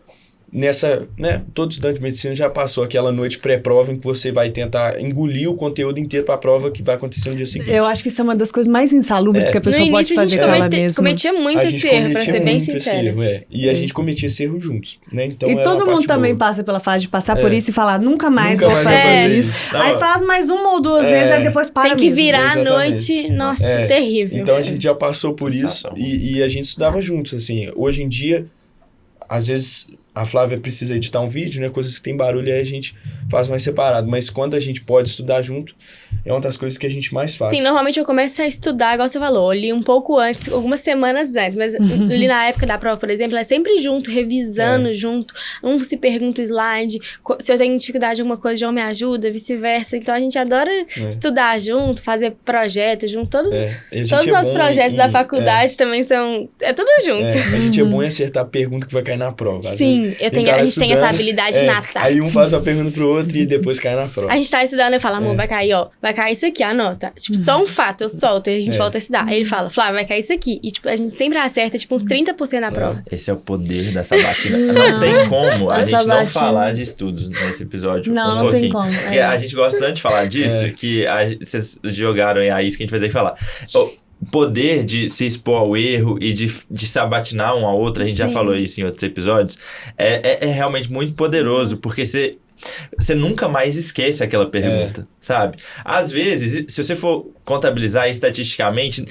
nessa, né? Todo estudante de medicina já passou aquela noite pré-prova em que você vai tentar engolir o conteúdo inteiro para a prova que vai acontecer no dia seguinte. Eu acho que isso é uma das coisas mais insalubres que a pessoa no pode início, fazer com ela mesma. cometia muito esse erro, pra ser bem sincero. E a gente cometia esse erro juntos, né? Então, E todo mundo também passa pela fase de passar por isso e falar, nunca mais vou fazer isso. Não, aí faz mais uma ou duas vezes, aí depois para Tem que mesmo. virar à noite, nossa, terrível. Então a gente já passou por isso e a gente estudava juntos, assim. Hoje em dia, às vezes a Flávia precisa editar um vídeo, né? Coisas que tem barulho, aí a gente faz mais separado. Mas quando a gente pode estudar junto, é uma das coisas que a gente mais faz. Sim, normalmente eu começo a estudar, igual você falou, eu li um pouco antes, algumas semanas antes, mas ali na época da prova, por exemplo, é sempre junto, revisando junto, um se pergunta o slide, se eu tenho dificuldade em alguma coisa, João me ajuda, vice-versa. Então a gente adora estudar junto, fazer projeto junto, todos os projetos da faculdade também são, tudo junto. A gente é bom em acertar a pergunta que vai cair na prova. Às Sim, vezes, a gente tem essa habilidade nata. Aí um faz uma pergunta pro outro e depois cai na prova. A gente tá estudando e fala, amor, vai cair, ó. Vai cair isso aqui, anota. Tipo, só um fato, eu solto e a gente volta a estudar. Aí ele fala, Flávia, vai cair isso aqui. E, tipo, a gente sempre acerta, tipo, uns 30% na prova. Esse é o poder dessa batina. Não tem como a gente não falar de estudos nesse episódio. Não tem como. Porque a gente gosta tanto de falar disso que vocês jogaram aí isso que a gente vai ter que falar. O poder de se expor ao erro e de sabatinar um ao outro, a gente já falou isso em outros episódios, é realmente muito poderoso, porque você nunca mais esquece aquela pergunta, sabe? Às vezes, se você for contabilizar estatisticamente,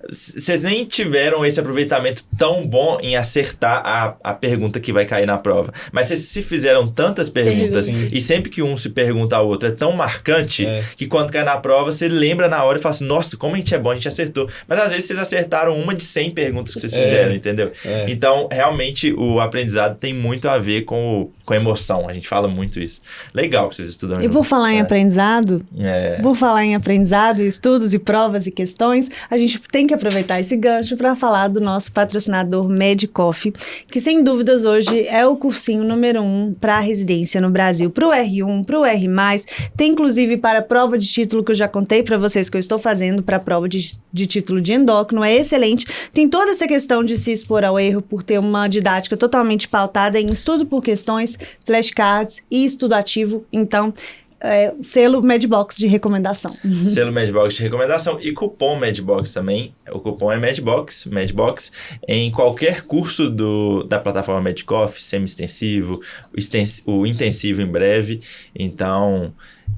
vocês nem tiveram esse aproveitamento tão bom em acertar a pergunta que vai cair na prova. Mas vocês se fizeram tantas perguntas e sempre que um se pergunta ao outro é tão marcante que quando cai na prova, você lembra na hora e fala assim, nossa, como a gente é bom, a gente acertou. Mas às vezes vocês acertaram uma de 100 perguntas que vocês fizeram, entendeu? Então, realmente, o aprendizado tem muito a ver com emoção. A gente fala muito isso. Legal que vocês estudam. E por falar em aprendizado, e estudos e provas e questões, a gente tem que aproveitar esse gancho para falar do nosso patrocinador Medicoff, que sem dúvidas hoje é o cursinho número 1 para a residência no Brasil, para o R1, para o R+, tem inclusive para a prova de título que eu já contei para vocês que eu estou fazendo para a prova de título de endócrino, é excelente, tem toda essa questão de se expor ao erro por ter uma didática totalmente pautada em estudo por questões, flashcards e estudo ativo, então selo Medbox de recomendação. Selo Medbox de recomendação e cupom Medbox também. O cupom é Medbox em qualquer curso da plataforma Medicoff, semi-extensivo, o intensivo em breve. Então,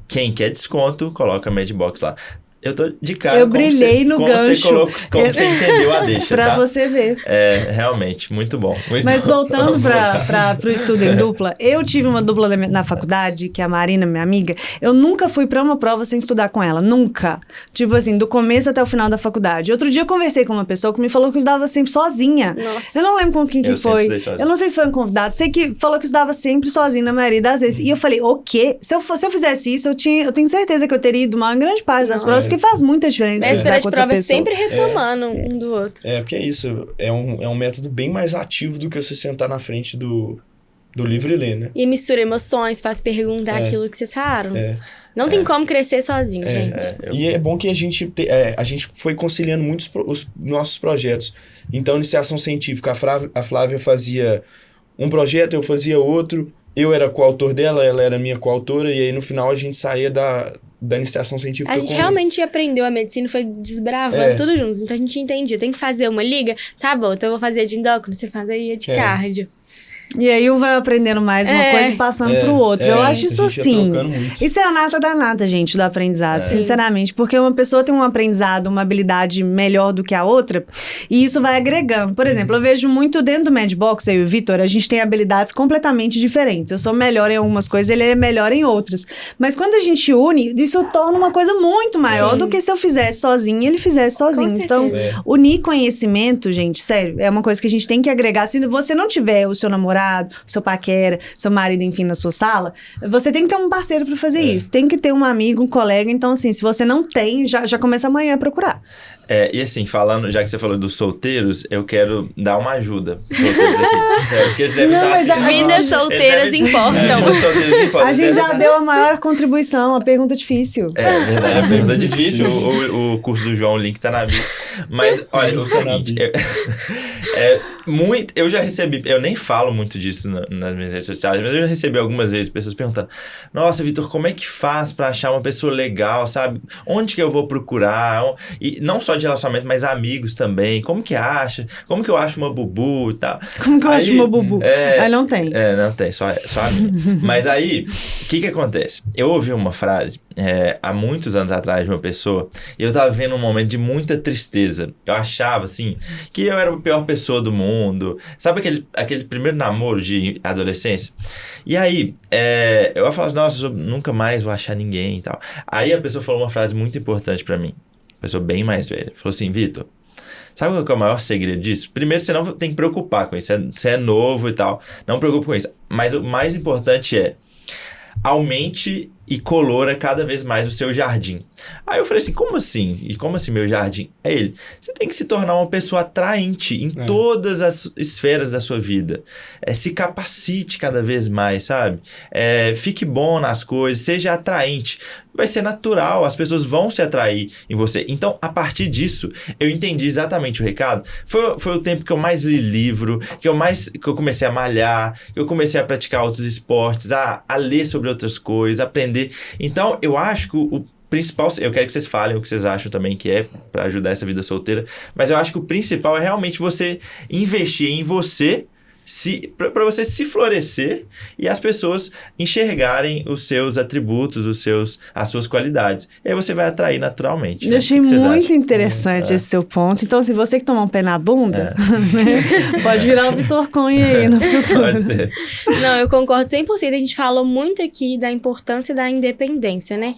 quem quer desconto, coloca Medbox lá. Eu tô de cara. Eu brilhei no gancho. Como você entendeu a deixa, pra você ver. Realmente, muito bom. Mas voltando pro estudo em dupla, eu tive uma dupla na faculdade, que é a Marina, minha amiga, eu nunca fui pra uma prova sem estudar com ela, nunca. Tipo assim, do começo até o final da faculdade. Outro dia eu conversei com uma pessoa que me falou que eu estudava sempre sozinha. Nossa. Eu não lembro com quem que foi. Eu não sei se foi um convidado, sei que falou que eu estudava sempre sozinha na maioria das vezes. E eu falei, o quê? Se eu fizesse isso, eu tenho certeza que eu teria ido uma grande parte das provas, porque faz muita diferença. Véspera de prova é sempre retomando um do outro. Porque é isso, é um método bem mais ativo do que você sentar na frente do livro e ler, né? E mistura emoções, faz perguntar aquilo que vocês falaram. Não tem como crescer sozinho, gente. E é bom que a gente foi conciliando muitos os nossos projetos. Então, iniciação científica, a Flávia fazia um projeto, eu fazia outro, eu era coautor dela, ela era minha coautora, e aí no final a gente saía da iniciação científica. A gente realmente aprendeu a medicina, foi desbravando tudo juntos. Então a gente entendia, tem que fazer uma liga, tá bom, então eu vou fazer de endócrino, você faz aí a de cardio. E aí um vai aprendendo mais uma coisa e passando pro outro. Eu acho isso assim. Isso é a nata da nata, gente, do aprendizado, sinceramente. Porque uma pessoa tem um aprendizado, uma habilidade melhor do que a outra, e isso vai agregando. Por exemplo, eu vejo muito dentro do Medbox, eu e o Vitor, a gente tem habilidades completamente diferentes. Eu sou melhor em algumas coisas, ele é melhor em outras. Mas quando a gente une, isso torna uma coisa muito maior do que se eu fizesse sozinho e ele fizesse sozinho. Então, unir conhecimento, gente, sério, é uma coisa que a gente tem que agregar. Se você não tiver o seu namorado, seu paquera, seu marido, enfim, na sua sala, você tem que ter um parceiro para fazer isso. Tem que ter um amigo, um colega. Então, assim, se você não tem, já começa amanhã a procurar. E assim, falando, já que você falou dos solteiros, eu quero dar uma ajuda pros solteiros aqui. Sério, porque eles devem estar assim... Vidas solteiras importam. Vidas solteiras importam. A gente já deu a maior contribuição, uma pergunta difícil. É verdade, a pergunta difícil. O curso do João, o link tá na bio. Mas, olha, o seguinte... Eu já recebi... Eu nem falo muito disso nas minhas redes sociais, mas eu já recebi algumas vezes pessoas perguntando: nossa, Vitor, como é que faz pra achar uma pessoa legal, sabe? Onde que eu vou procurar? E não só de relacionamento, mas amigos também. Como que acha? Como que eu acho uma bubu e tal? Como que eu acho uma bubu? Aí não tem. Não tem, só amigo. Mas aí, o que acontece? Eu ouvi uma frase há muitos anos atrás de uma pessoa, e eu tava vendo um momento de muita tristeza. Eu achava, assim, que eu era a pior pessoa do mundo. Sabe aquele primeiro namoro de adolescência? E aí, eu falava: nossa, eu nunca mais vou achar ninguém e tal. Aí a pessoa falou uma frase muito importante pra mim. Uma pessoa bem mais velha. Falou assim: Vitor, sabe qual que é o maior segredo disso? Primeiro, você não tem que preocupar com isso. Você é novo e tal. Não preocupe com isso. Mas o mais importante é: aumente e colora cada vez mais o seu jardim. Aí eu falei assim: como assim? E como assim meu jardim? É ele. Você tem que se tornar uma pessoa atraente em todas as esferas da sua vida. Se capacite cada vez mais, sabe? Fique bom nas coisas, seja atraente. Vai ser natural, as pessoas vão se atrair em você. Então, a partir disso, eu entendi exatamente o recado. Foi o tempo que eu mais li livro, que eu comecei a malhar, que eu comecei a praticar outros esportes, a ler sobre outras coisas, aprender. Então, eu acho que o principal... Eu quero que vocês falem o que vocês acham também que é para ajudar essa vida solteira, mas eu acho que o principal é realmente você investir em você, para você se florescer e as pessoas enxergarem os seus atributos, as suas qualidades. E aí você vai atrair naturalmente. Eu achei muito interessante esse seu ponto. Então, se você que tomar um pé na bunda, né, pode virar o Vitor Cunha aí no futuro. Pode ser. Não, eu concordo 100%. A gente falou muito aqui da importância da independência, né?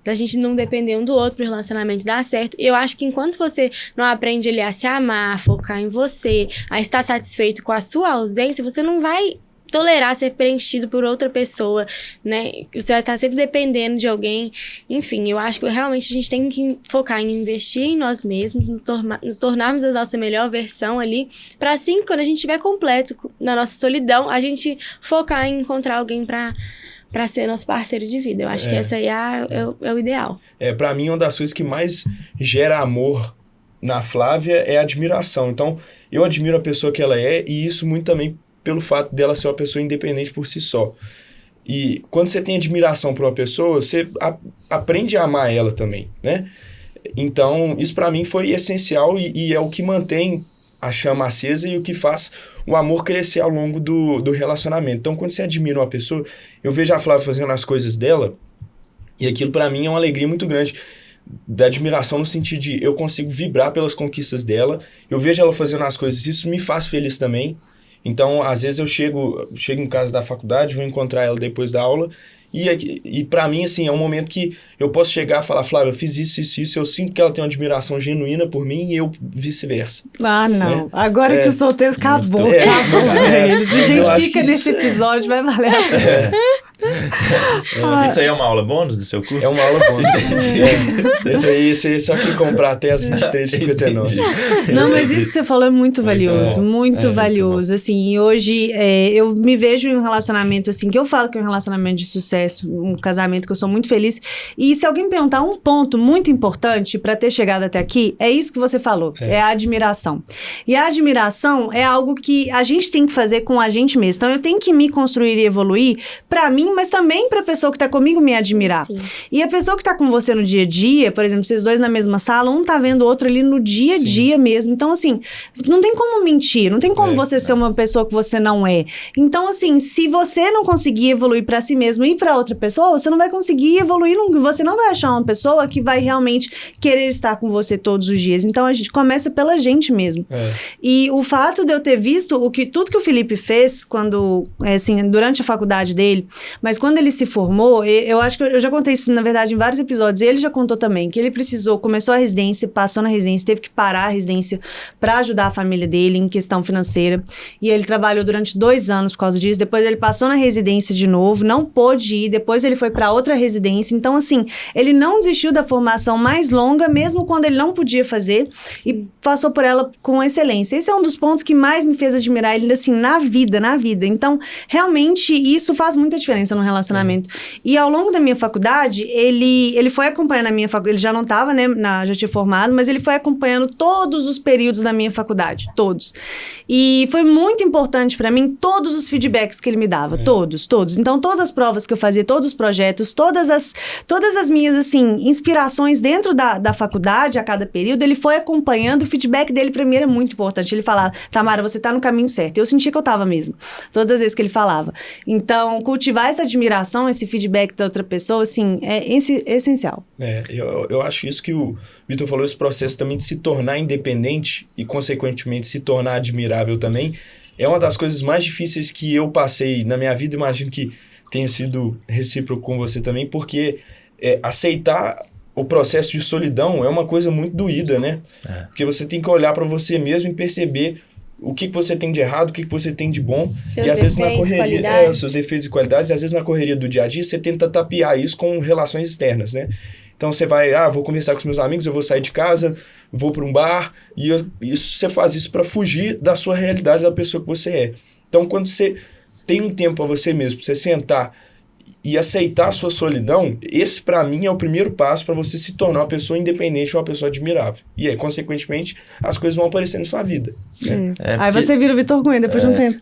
Da gente não depender um do outro pro relacionamento dar certo. Eu acho que enquanto você não aprende ali a se amar, a focar em você, a estar satisfeito com a sua ausência, você não vai tolerar ser preenchido por outra pessoa, né? Você vai estar sempre dependendo de alguém. Enfim, eu acho que realmente a gente tem que focar em investir em nós mesmos, nos tornarmos a nossa melhor versão ali, para assim, quando a gente estiver completo na nossa solidão, a gente focar em encontrar alguém para ser nosso parceiro de vida. Eu acho que essa aí é o ideal. Pra mim, uma das coisas que mais gera amor na Flávia é a admiração. Então, eu admiro a pessoa que ela é, e isso muito também pelo fato dela ser uma pessoa independente por si só. E quando você tem admiração por uma pessoa, você aprende a amar ela também, né? Então, isso pra mim foi essencial e é o que mantém a chama acesa e o que faz o amor crescer ao longo do relacionamento. Então, quando você admira uma pessoa, eu vejo a Flávia fazendo as coisas dela, e aquilo pra mim é uma alegria muito grande, da admiração no sentido de eu consigo vibrar pelas conquistas dela, eu vejo ela fazendo as coisas, isso me faz feliz também. Então, às vezes eu chego em casa da faculdade, vou encontrar ela depois da aula, e pra mim, assim, é um momento que eu posso chegar e falar: Flávia, eu fiz isso, eu sinto que ela tem uma admiração genuína por mim e eu vice-versa. Ah, não. Né? Agora que os solteiros acabou pra eles. A gente fica nesse episódio, vai valer a pena. Isso aí é uma aula bônus do seu curso? É uma aula bônus. Esse aí só que comprar até as 23h59. Não, mas isso que você falou é muito valioso, muito valioso. Assim, e hoje eu me vejo em um relacionamento assim, que eu falo que é um relacionamento de sucesso, um casamento que eu sou muito feliz. E se alguém me perguntar um ponto muito importante para ter chegado até aqui, é isso que você falou, é a admiração. E a admiração é algo que a gente tem que fazer com a gente mesmo. Então eu tenho que me construir e evoluir para mim, mas também para a pessoa que tá comigo me admirar. Sim. E a pessoa que tá com você no dia a dia, por exemplo, vocês dois na mesma sala, um tá vendo o outro ali no dia a dia mesmo. Então, assim, não tem como mentir, não tem como você ser uma pessoa que você não é. Então, assim, se você não conseguir evoluir para si mesmo e para outra pessoa, você não vai conseguir evoluir, você não vai achar uma pessoa que vai realmente querer estar com você todos os dias. Então, a gente começa pela gente mesmo. E o fato de eu ter visto tudo que o Felipe fez quando, assim, durante a faculdade dele, mas quando ele se formou, eu acho que eu já contei isso, na verdade, em vários episódios, e ele já contou também, que ele começou a residência, passou na residência, teve que parar a residência para ajudar a família dele em questão financeira, e ele trabalhou durante 2 anos por causa disso, depois ele passou na residência de novo, não pôde ir, depois ele foi para outra residência, então assim, ele não desistiu da formação mais longa, mesmo quando ele não podia fazer, e passou por ela com excelência. Esse é um dos pontos que mais me fez admirar ele, assim, na vida. Então, realmente, isso faz muita diferença no relacionamento. E ao longo da minha faculdade, ele foi acompanhando a minha faculdade, ele já não estava, né, já tinha formado, mas ele foi acompanhando todos os períodos da minha faculdade, todos. E foi muito importante para mim todos os feedbacks que ele me dava, todos. Então, todas as provas que eu fazia, todos os projetos, todas as minhas, assim, inspirações dentro da faculdade, a cada período, ele foi acompanhando, o feedback dele para mim era muito importante. Ele falava, Tamara, você tá no caminho certo. Eu sentia que eu tava mesmo, todas as vezes que ele falava. Então, cultivar essa admiração, esse feedback da outra pessoa, assim, é essencial. Eu acho isso que o Vitor falou, esse processo também de se tornar independente e, consequentemente, se tornar admirável também, é uma das coisas mais difíceis que eu passei na minha vida, imagino que tenha sido recíproco com você também, porque aceitar o processo de solidão é uma coisa muito doída, né? Porque você tem que olhar para você mesmo e perceber o que você tem de errado, o que você tem de bom. Seus e às vezes na correria, qualidades. seus defeitos e qualidades, e às vezes na correria do dia a dia, você tenta tapear isso com relações externas, né? Então você vai, vou conversar com os meus amigos, eu vou sair de casa, vou para um bar, e você faz isso para fugir da sua realidade, da pessoa que você é. Então quando você tem um tempo para você mesmo, para você sentar e aceitar a sua solidão, esse para mim é o primeiro passo para você se tornar uma pessoa independente, uma pessoa admirável. E aí, consequentemente, as coisas vão aparecer na sua vida. Né? Aí você vira o Vitor Cunha depois de um tempo.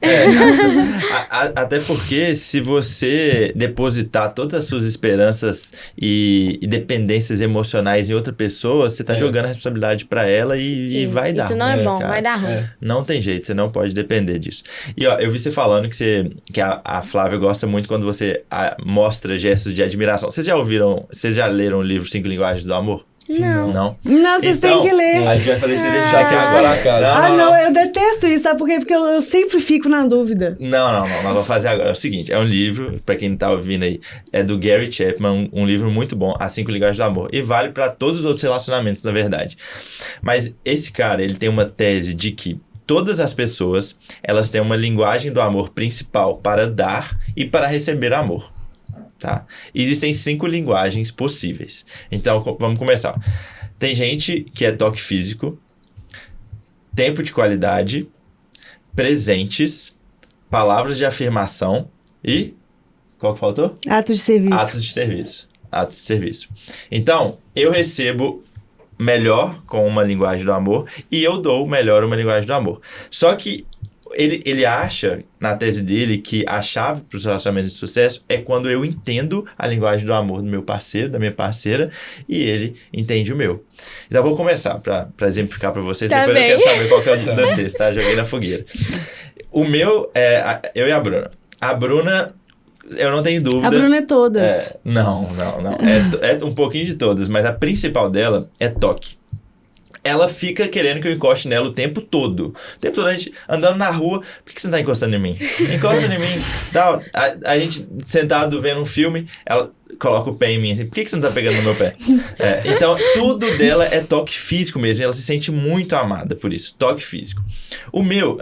Até porque se você depositar todas as suas esperanças e dependências emocionais em outra pessoa, você tá jogando a responsabilidade para ela e vai dar. Isso não é bom, cara? vai dar ruim. Não tem jeito, você não pode depender disso. E ó, eu vi você falando que a Flávia gosta muito quando você mostra gestos de admiração. Vocês já leram o livro 5 Linguagens do Amor? Não. Não? Não, vocês têm que ler. A gente vai fazer esse Já quer esperar a casa. Não, eu detesto isso, sabe por quê? Porque eu sempre fico na dúvida. Não, nós vamos fazer agora. É o seguinte, é um livro, pra quem tá ouvindo aí, é do Gary Chapman, um livro muito bom, As 5 Linguagens do Amor. E vale pra todos os outros relacionamentos, na verdade. Mas esse cara, ele tem uma tese de que todas as pessoas, elas têm uma linguagem do amor principal para dar e para receber amor. Tá? Existem 5 linguagens possíveis. Então, vamos começar. Tem gente que é toque físico, tempo de qualidade, presentes, palavras de afirmação e... Qual que faltou? Ato de serviço. Atos de serviço. Então, eu recebo melhor com uma linguagem do amor e eu dou melhor uma linguagem do amor. Só que ele acha, na tese dele, que a chave para os relacionamentos de sucesso é quando eu entendo a linguagem do amor do meu parceiro, da minha parceira, e ele entende o meu. Então, eu vou começar para exemplificar para vocês, Tá depois bem. eu quero saber qual que é o de vocês, tá? Joguei na fogueira. O meu é eu e a Bruna. A Bruna, eu não tenho dúvida. A Bruna é todas. Não. É um pouquinho de todas, mas a principal dela é toque. Ela fica querendo que eu encoste nela o tempo todo. O tempo todo a gente andando na rua. Por que você não tá encostando em mim? Encosta em mim. Tal. A gente sentado vendo um filme, ela coloca o pé em mim assim. Por que você não tá pegando no meu pé? Então, tudo dela é toque físico mesmo. Ela se sente muito amada por isso. Toque físico. O meu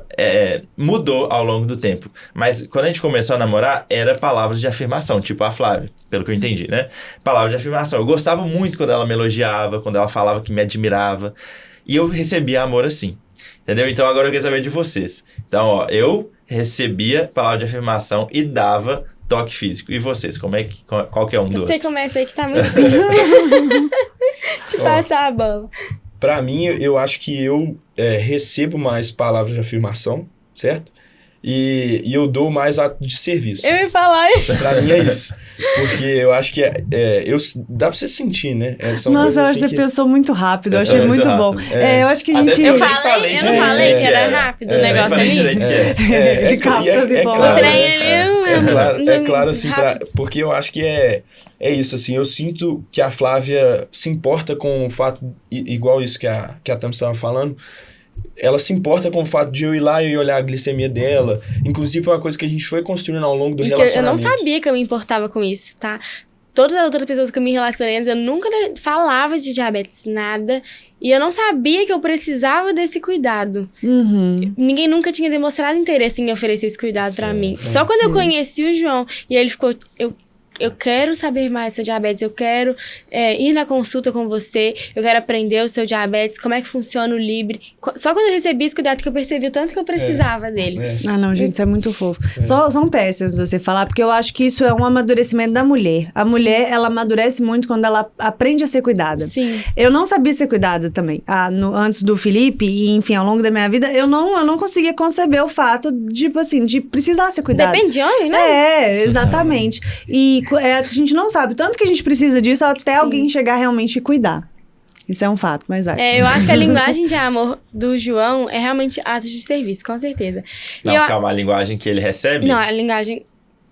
mudou ao longo do tempo. Mas quando a gente começou a namorar, era palavras de afirmação. Tipo a Flávia, pelo que eu entendi, né? Palavras de afirmação. Eu gostava muito quando ela me elogiava, quando ela falava que me admirava. E eu recebia amor assim. Entendeu? Então, agora eu quero saber de vocês. Então, ó, eu recebia palavras de afirmação e dava toque físico. E vocês? Qual que é um do outro? Você começa aí que tá muito difícil. Te passar a bola. Pra mim, eu acho que eu recebo mais palavras de afirmação, certo? E eu dou mais ato de serviço. Eu ia falar isso. Pra mim é isso. Porque eu acho que dá pra você sentir, né? São Nossa, coisas eu acho assim que você pensou muito rápido. Eu achei muito muito bom. rápido. Eu acho que a Até gente... Eu nem não falei que era rápido o negócio falei ali? direito que Ele capta as informações. O trem ali É claro, assim, porque eu acho que é isso, assim, eu sinto que a Flávia se importa com o fato, igual isso que a Tam estava falando, ela se importa com o fato de eu ir lá e olhar a glicemia dela. Inclusive, foi uma coisa que a gente foi construindo ao longo do E que eu relacionamento. não sabia que eu me importava com isso, tá? Todas as outras pessoas que eu me relacionei antes, eu nunca falava de diabetes, nada. E eu não sabia que eu precisava desse cuidado. Uhum. Ninguém nunca tinha demonstrado interesse em oferecer esse cuidado pra mim. Só quando eu conheci o João, e ele ficou... Eu quero saber mais sobre diabetes, eu quero ir na consulta com você, eu quero aprender o seu diabetes, como é que funciona o Libre. Só quando eu recebi esse cuidado que eu percebi o tanto que eu precisava dele. Ah, não, gente, isso é muito fofo. Só um PS antes de você falar, porque eu acho que isso é um amadurecimento da mulher. A mulher, ela amadurece muito quando ela aprende a ser cuidada. Sim. Eu não sabia ser cuidada também. Antes do Felipe, e enfim, ao longo da minha vida, eu não conseguia conceber o fato, tipo assim, de precisar ser cuidada. Depende de homem, né? É, exatamente. E a gente não sabe tanto que a gente precisa disso até alguém chegar realmente e cuidar. Isso é um fato, mas eu acho que a linguagem de amor do João é realmente atos de serviço, com certeza. Não, calma, a linguagem que ele recebe? Não, a linguagem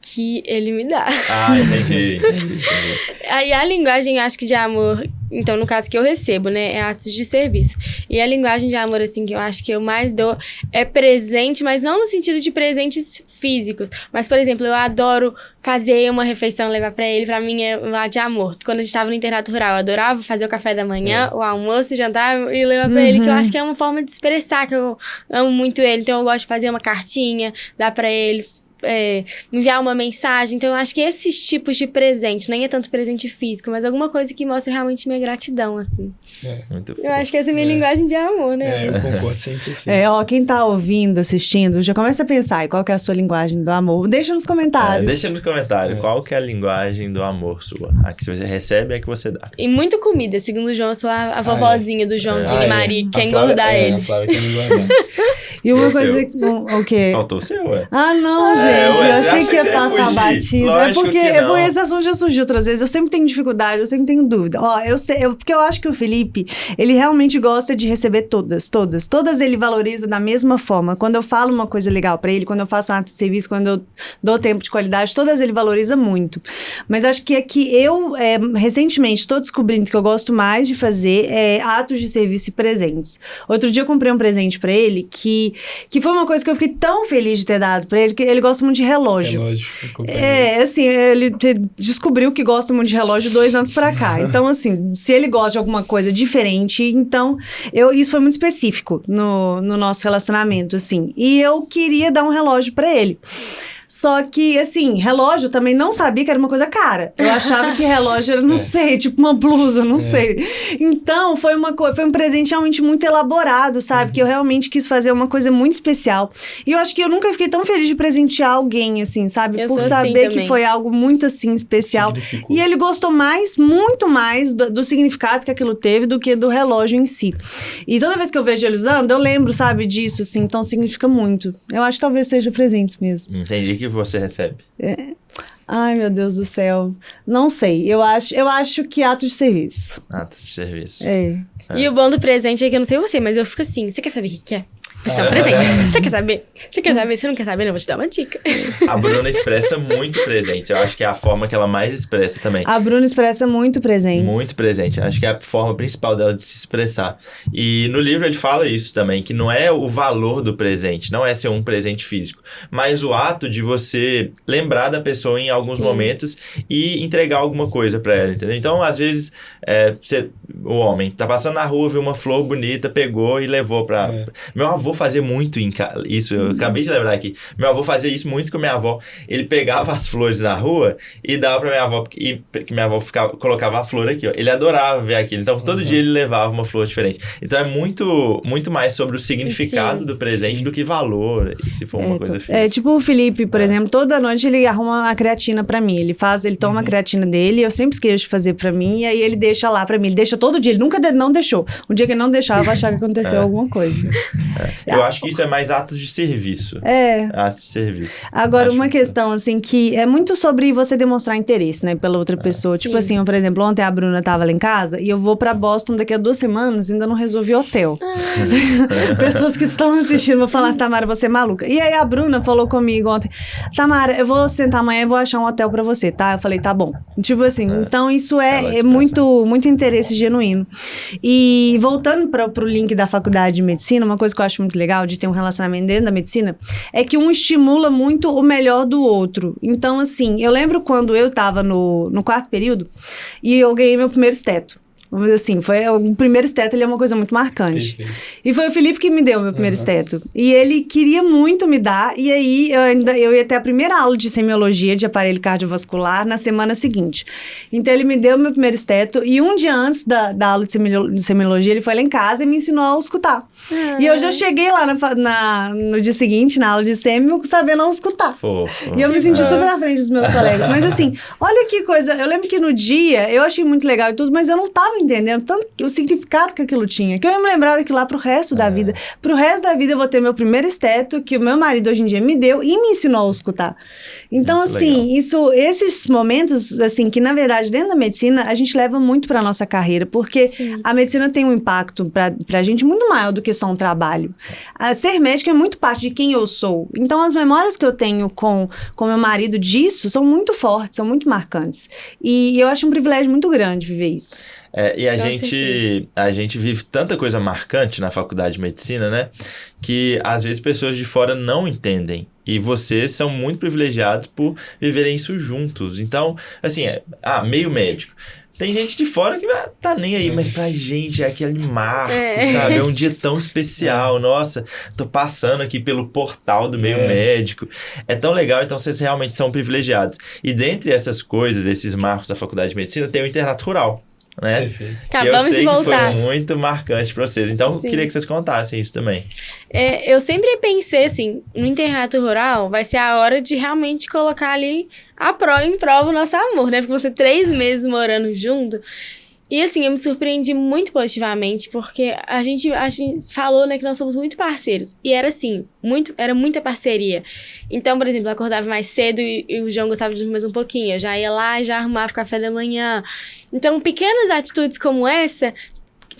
que ele me dá. Ah, entendi. Aí a linguagem, acho que de amor, então no caso que eu recebo, né, é atos de serviço. E a linguagem de amor, assim, que eu acho que eu mais dou é presente, mas não no sentido de presentes físicos. Mas, por exemplo, eu adoro fazer uma refeição, levar pra ele, pra mim é um ato de amor. Quando a gente tava no internato rural, eu adorava fazer o café da manhã, o almoço, o jantar e levar pra ele, que eu acho que é uma forma de expressar que eu amo muito ele. Então eu gosto de fazer uma cartinha, dar pra ele, enviar uma mensagem. Então eu acho que esses tipos de presente, nem é tanto presente físico, mas alguma coisa que mostra realmente minha gratidão, assim. Muito Eu acho que essa é a minha linguagem de amor, né? Eu concordo 100%. quem tá ouvindo, assistindo, já começa a pensar, e qual que é a sua linguagem do amor? Deixa nos comentários. Deixa no comentário qual que é a linguagem do amor sua. A que você recebe é a que você dá. E muito comida, segundo o João, eu sou a vovozinha do Joãozinho e Maria, quer A engordar Flávia, ele. A Flávia quer engordar. E uma E o coisa seu? que... O quê? Faltou o seu, ué. Ah, não, gente. ué, Eu você achei acha que ia que você ia passar fugir? batido. Lógico porque que não. esse assunto já surgiu outras vezes. Eu sempre tenho dificuldade, eu sempre tenho dúvida. Ó, eu sei, porque eu acho que o Felipe, ele realmente gosta de receber todas. Todas ele valoriza da mesma forma. Quando eu falo uma coisa legal pra ele, quando eu faço um ato de serviço, quando eu dou tempo de qualidade, todas ele valoriza muito. Mas acho que aqui eu, recentemente, estou descobrindo que eu gosto mais de fazer atos de serviço e presentes. Outro dia eu comprei um presente pra ele que foi uma coisa que eu fiquei tão feliz de ter dado pra ele, que ele gosta muito de relógio. Assim, ele descobriu que gosta muito de relógio 2 anos pra cá. Então, assim, se ele gosta de alguma coisa diferente, então, isso foi muito específico no nosso relacionamento, assim. E eu queria dar um relógio pra ele. Só que, assim, relógio também não sabia que era uma coisa cara. Eu achava que relógio era, não sei, tipo uma blusa, não sei. Então, foi um presente realmente muito elaborado, sabe? Que eu realmente quis fazer uma coisa muito especial. E eu acho que eu nunca fiquei tão feliz de presentear alguém, assim, sabe? Eu Por sou saber assim que também. foi algo muito, assim, especial. Significou. E ele gostou muito mais do significado que aquilo teve do que do relógio em si. E toda vez que eu vejo ele usando, eu lembro, sabe, disso, assim. Então, significa muito. Eu acho que talvez seja presente mesmo. Entendi que você recebe. Ai, meu Deus do céu. Não sei. Eu acho que ato de serviço. Ato de serviço. E o bom do presente é que eu não sei você, mas eu fico assim, você quer saber o que é? Vou te dar um presente. Você quer saber? Você quer saber? Você não quer saber? Não, vou te dar uma dica. A Bruna expressa muito presente. Eu acho que é a forma que ela mais expressa também. A Bruna expressa muito presente. Muito presente. Acho que é a forma principal dela de se expressar. E no livro ele fala isso também, que não é o valor do presente, não é ser um presente físico, mas o ato de você lembrar da pessoa em alguns momentos e entregar alguma coisa pra ela, entendeu? Então, às vezes, o homem tá passando na rua, viu uma flor bonita, pegou e levou pra... Meu avô fazia muito isso, eu acabei de lembrar aqui. Meu avô fazia isso muito com minha avó. Ele pegava as flores na rua e dava pra minha avó, e que minha avó colocava a flor aqui, ó. Ele adorava ver aquilo. Então, todo dia ele levava uma flor diferente. Então, é muito, muito mais sobre o significado do presente do que valor, e se for uma coisa física. Tipo o Felipe, por exemplo, toda noite ele arruma a creatina pra mim. Ele toma a creatina dele, eu sempre esqueço de fazer pra mim, e aí ele deixa lá pra mim. Ele deixa todo dia, ele nunca não deixou. Um dia que ele não deixava, eu achava que aconteceu alguma coisa. Eu acho que isso é mais atos de serviço. Atos de serviço. Agora, Acho uma que- questão, assim, que é muito sobre você demonstrar interesse, né, pela outra pessoa. Tipo assim, por exemplo, ontem a Bruna tava lá em casa e eu vou pra Boston daqui a 2 semanas e ainda não resolvi hotel. Pessoas que estão assistindo vão falar, Tamara, você é maluca. E aí a Bruna falou comigo ontem, Tamara, eu vou sentar amanhã e vou achar um hotel pra você, tá? Eu falei, tá bom. Tipo assim, então isso Ela é expressa. muito interesse genuíno. E voltando pro link da faculdade de medicina, uma coisa que eu acho muito legal de ter um relacionamento dentro da medicina é que um estimula muito o melhor do outro. Então, assim, eu lembro quando eu tava no 4º período e eu ganhei meu primeiro esteto. Assim, foi o primeiro esteto, ele é uma coisa muito marcante. Perfeito. E foi o Felipe que me deu o meu primeiro esteto. E ele queria muito me dar, e aí eu ia ter a primeira aula de semiologia de aparelho cardiovascular na semana seguinte. Então ele me deu o meu primeiro esteto, e um dia antes da aula de semiologia, ele foi lá em casa e me ensinou a escutar. E eu já cheguei lá no dia seguinte, na aula de semi, sabendo não escutar. Fofo. E eu me senti super na frente dos meus colegas. Mas assim, olha que coisa. Eu lembro que no dia eu achei muito legal e tudo, mas eu não tava entendendo tanto o significado que aquilo tinha. Que eu ia me lembrar daquilo lá pro resto da vida. Pro resto da vida eu vou ter meu primeiro esteto, que o meu marido hoje em dia me deu e me ensinou a escutar. Então, Muito assim, esses momentos, assim, que na verdade dentro da medicina a gente leva muito pra nossa carreira, porque a medicina tem um impacto pra gente muito maior do que só um trabalho. Ser médico é muito parte de quem eu sou. Então, as memórias que eu tenho com meu marido disso são muito fortes, são muito marcantes. E eu acho um privilégio muito grande viver isso. E a Com gente vive tanta coisa marcante na faculdade de medicina, né? Que às vezes pessoas de fora não entendem. E vocês são muito privilegiados por viverem isso juntos. Então, assim, meio médico. Tem gente de fora que tá nem aí, mas pra gente é aquele marco, sabe? É um dia tão especial. Nossa, tô passando aqui pelo portal do meio médico. É tão legal, então vocês realmente são privilegiados. E dentre essas coisas, esses marcos da faculdade de medicina, tem o internato rural, né? Perfeito. Tá, que eu vamos sei voltar. que foi muito marcante pra vocês. Então, eu Sim. queria que vocês contassem isso também. Eu sempre pensei assim, no internato rural vai ser a hora de realmente colocar ali em prova o nosso amor, né? Porque você 3 meses morando junto. E assim, eu me surpreendi muito positivamente, porque a gente falou, né, que nós somos muito parceiros. E era assim, era muita parceria. Então, por exemplo, eu acordava mais cedo e o João gostava de dormir mais um pouquinho. Eu já ia lá e já arrumava o café da manhã. Então, pequenas atitudes como essa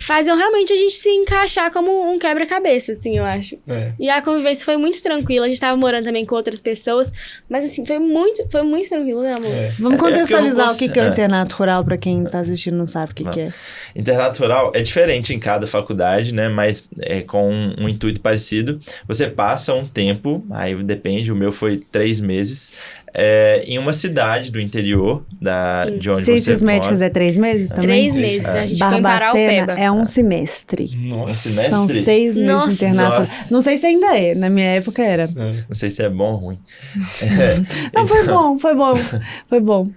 faziam realmente a gente se encaixar como um quebra-cabeça, assim, eu acho. E a convivência foi muito tranquila. A gente tava morando também com outras pessoas, mas assim, foi muito tranquilo, né, amor? Vamos contextualizar porque eu não o que é o internato rural pra quem tá assistindo e não sabe o que é. Internato rural é diferente em cada faculdade, né? Mas é com um intuito parecido. Você passa um tempo, aí depende, o meu foi 3 meses, em uma cidade do interior de onde Ciências você médicas mora. é 3 meses também? 3 meses, a gente foi em Barbacena Paraupeba. é um semestre. Um Nossa. semestre? São 6 meses Nossa. de internato. Nossa. Não sei se ainda é, na minha época era. Não sei se é bom ou ruim. Não, foi bom.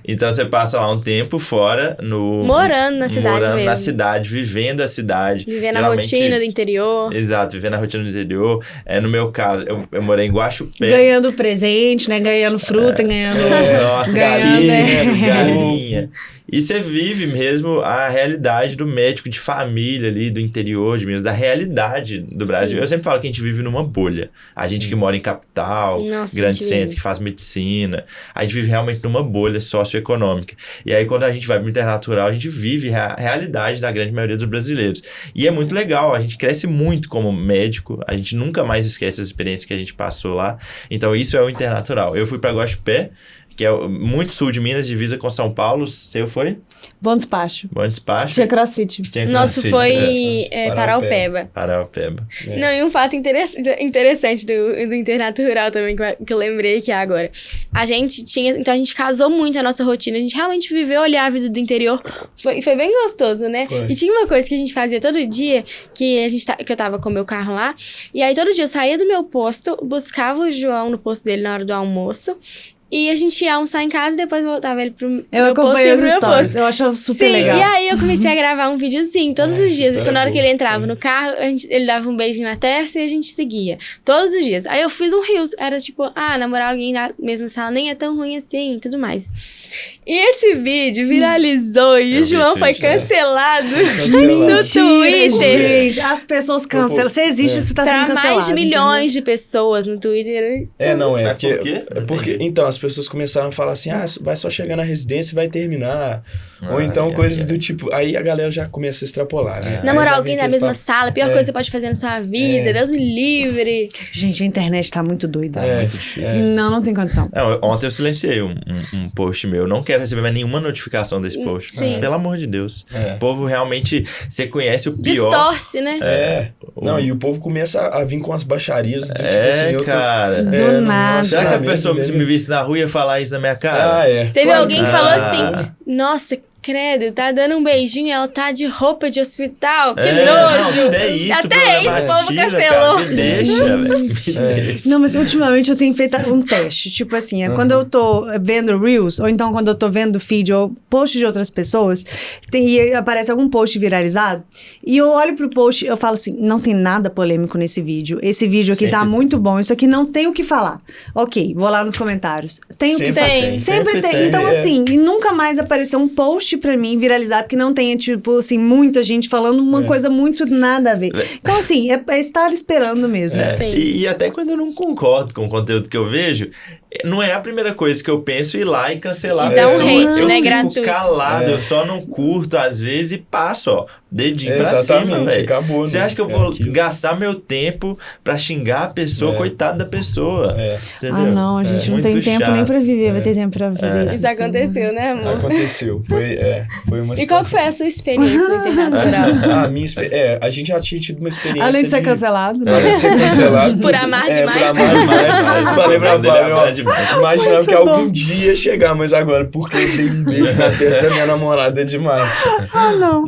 Então você passa lá um tempo fora Morando na cidade morando mesmo. na cidade, vivendo a cidade. Vivendo a Geralmente- rotina do interior. Exato, vivendo a rotina do interior. No meu caso, eu morei em Guaxupé. Ganhando presente, né? Ganhando fruta, ganhando... Nossa, ganhando, galinha. E você vive mesmo a realidade do médico de família ali, do interior de Minas, da realidade do Brasil. Sim. Eu sempre falo que a gente vive numa bolha. A gente que mora em capital, Nossa, grande a gente centro, vive. que faz medicina, a gente vive realmente numa bolha socioeconômica. E aí, quando a gente vai pro internato rural, a gente vive a realidade da grande maioria dos brasileiros. E é muito legal, a gente cresce muito como médico, a gente nunca mais esquece as experiências que a gente passou lá. Então, isso é o internato rural. Eu fui para Guaxupé, que é muito sul de Minas, divisa com São Paulo. Seu foi? Bom despacho. Bom despacho. Tinha crossfit. Tinha Nosso crossfit, foi né? Paraupeba. Paraupeba. Não, e um fato interessante do internato rural também, que eu lembrei aqui agora. A gente casou muito a nossa rotina, a gente realmente viveu olhar a vida do interior, foi bem gostoso, né? Foi. E tinha uma coisa que a gente fazia todo dia, que eu tava com o meu carro lá, e aí todo dia eu saía do meu posto, buscava o João no posto dele na hora do almoço, E a gente ia almoçar em casa e depois voltava ele pro Eu meu posto acompanhei e os pro meu stories. posto. Eu acho super Sim, legal. e aí eu comecei a gravar um videozinho todos os dias. história Na hora é que ele boa. entrava no carro, ele dava um beijinho na testa e a gente seguia. Todos os dias. Aí eu fiz um Reels. Era tipo, namorar alguém na mesma sala nem é tão ruim assim e tudo mais. E esse vídeo viralizou e Eu o vi João esse foi vídeo, né? cancelado Cancelado. no Mentira, Twitter. gente, as pessoas cancelam. Você existe, você tá sendo Pra cancelado. mais de milhões de pessoas no Twitter. Não é. Mas Porque, por quê? é porque, então, as pessoas começaram a falar assim, vai só chegar na residência e vai terminar. Ou então coisas do tipo... Aí a galera já começa a extrapolar, né? Namorar Aí já alguém vem da aqueles mesma papos. sala, a pior coisa que você pode fazer na sua vida, Deus me livre. Gente, a internet tá muito doida. Muito difícil. Não tem condição. Ontem eu silenciei um post meu. Não quero receber mais nenhuma notificação desse post. Sim. Pelo amor de Deus. É. O povo realmente... Você conhece o pior... Distorce, né? Não, e o povo começa a vir com as baixarias do tipo É, assim... eu tô- cara. Do no nada. Será que a relacionamento pessoa dele- me visse na rua e ia falar isso na minha cara? Teve Claro alguém que não. falou Ah. assim, nossa, credo, tá dando um beijinho e ela tá de roupa de hospital, que É, nojo. Não, até isso, Até isso, o povo problematiza, cancelou. cara. Me deixa, velho. Me deixa. Não, mas ultimamente eu tenho feito um teste. Tipo assim, quando eu tô vendo Reels, ou então quando eu tô vendo feed ou post de outras pessoas, e aparece algum post viralizado, e eu olho pro post e eu falo assim, não tem nada polêmico nesse vídeo. Esse vídeo aqui tá Sempre muito bom, isso aqui não tem o que falar. Ok, vou lá nos comentários. Tem o que Sempre falar. tem. Sempre tem. tem. Então, assim, e nunca mais apareceu um post pra mim viralizado que não tenha, tipo, assim, muita gente falando uma coisa muito nada a ver. Então, assim, é estar esperando mesmo. Sim. E até quando eu não concordo com o conteúdo que eu vejo, não é a primeira coisa que eu penso ir lá e cancelar E a dar um pessoa. hate, eu né, fico gratuito. calado, eu só não curto às vezes e passo, ó, dedinho pra cima, Exatamente, velho. acabou. Você né? acha que eu É vou aquilo. gastar meu tempo pra xingar a pessoa, coitado da pessoa? Entendeu? Ah, não, a gente não Muito tem tempo nem chato. pra viver, vai ter tempo pra fazer isso. Isso aconteceu, né, amor? Aconteceu. Foi uma E qual que foi a sua experiência no internato rural? A gente já tinha tido uma experiência Além de ser cancelado, né? Além de ser cancelado. Por amar demais. Por amar demais. Falei pra Dele Flávia, amar ó, demais. imaginava que Muito bom. algum dia ia chegar, mas agora, porque eu dei um beijo na testa da minha namorada é demais. Ah, não.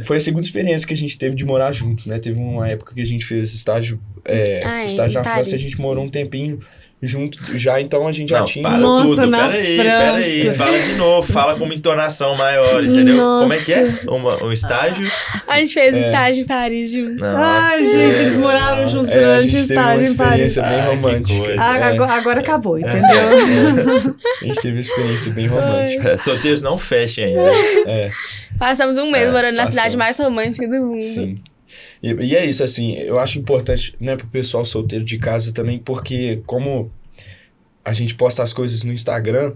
Foi a segunda experiência que a gente teve de morar junto, né? Teve uma época que a gente fez estágio na em França, Paris. a gente morou um tempinho junto já, então a gente já Não, tinha... para Nossa, tudo. na Peraí, França. fala de novo, fala com uma entonação maior, entendeu? Nossa. Como é que é? Um estágio? A gente fez estágio em Paris junto. Ai, gente, eles moraram juntos a durante o gente teve uma estágio em Paris. experiência bem Ai, que romântica. coisa. Agora acabou, entendeu? A gente teve uma experiência bem romântica. Solteiros não fechem ainda. Passamos um mês morando na passamos. cidade mais romântica do mundo. Sim. E é isso, assim, eu acho importante, né, pro pessoal solteiro de casa também, porque como a gente posta as coisas no Instagram,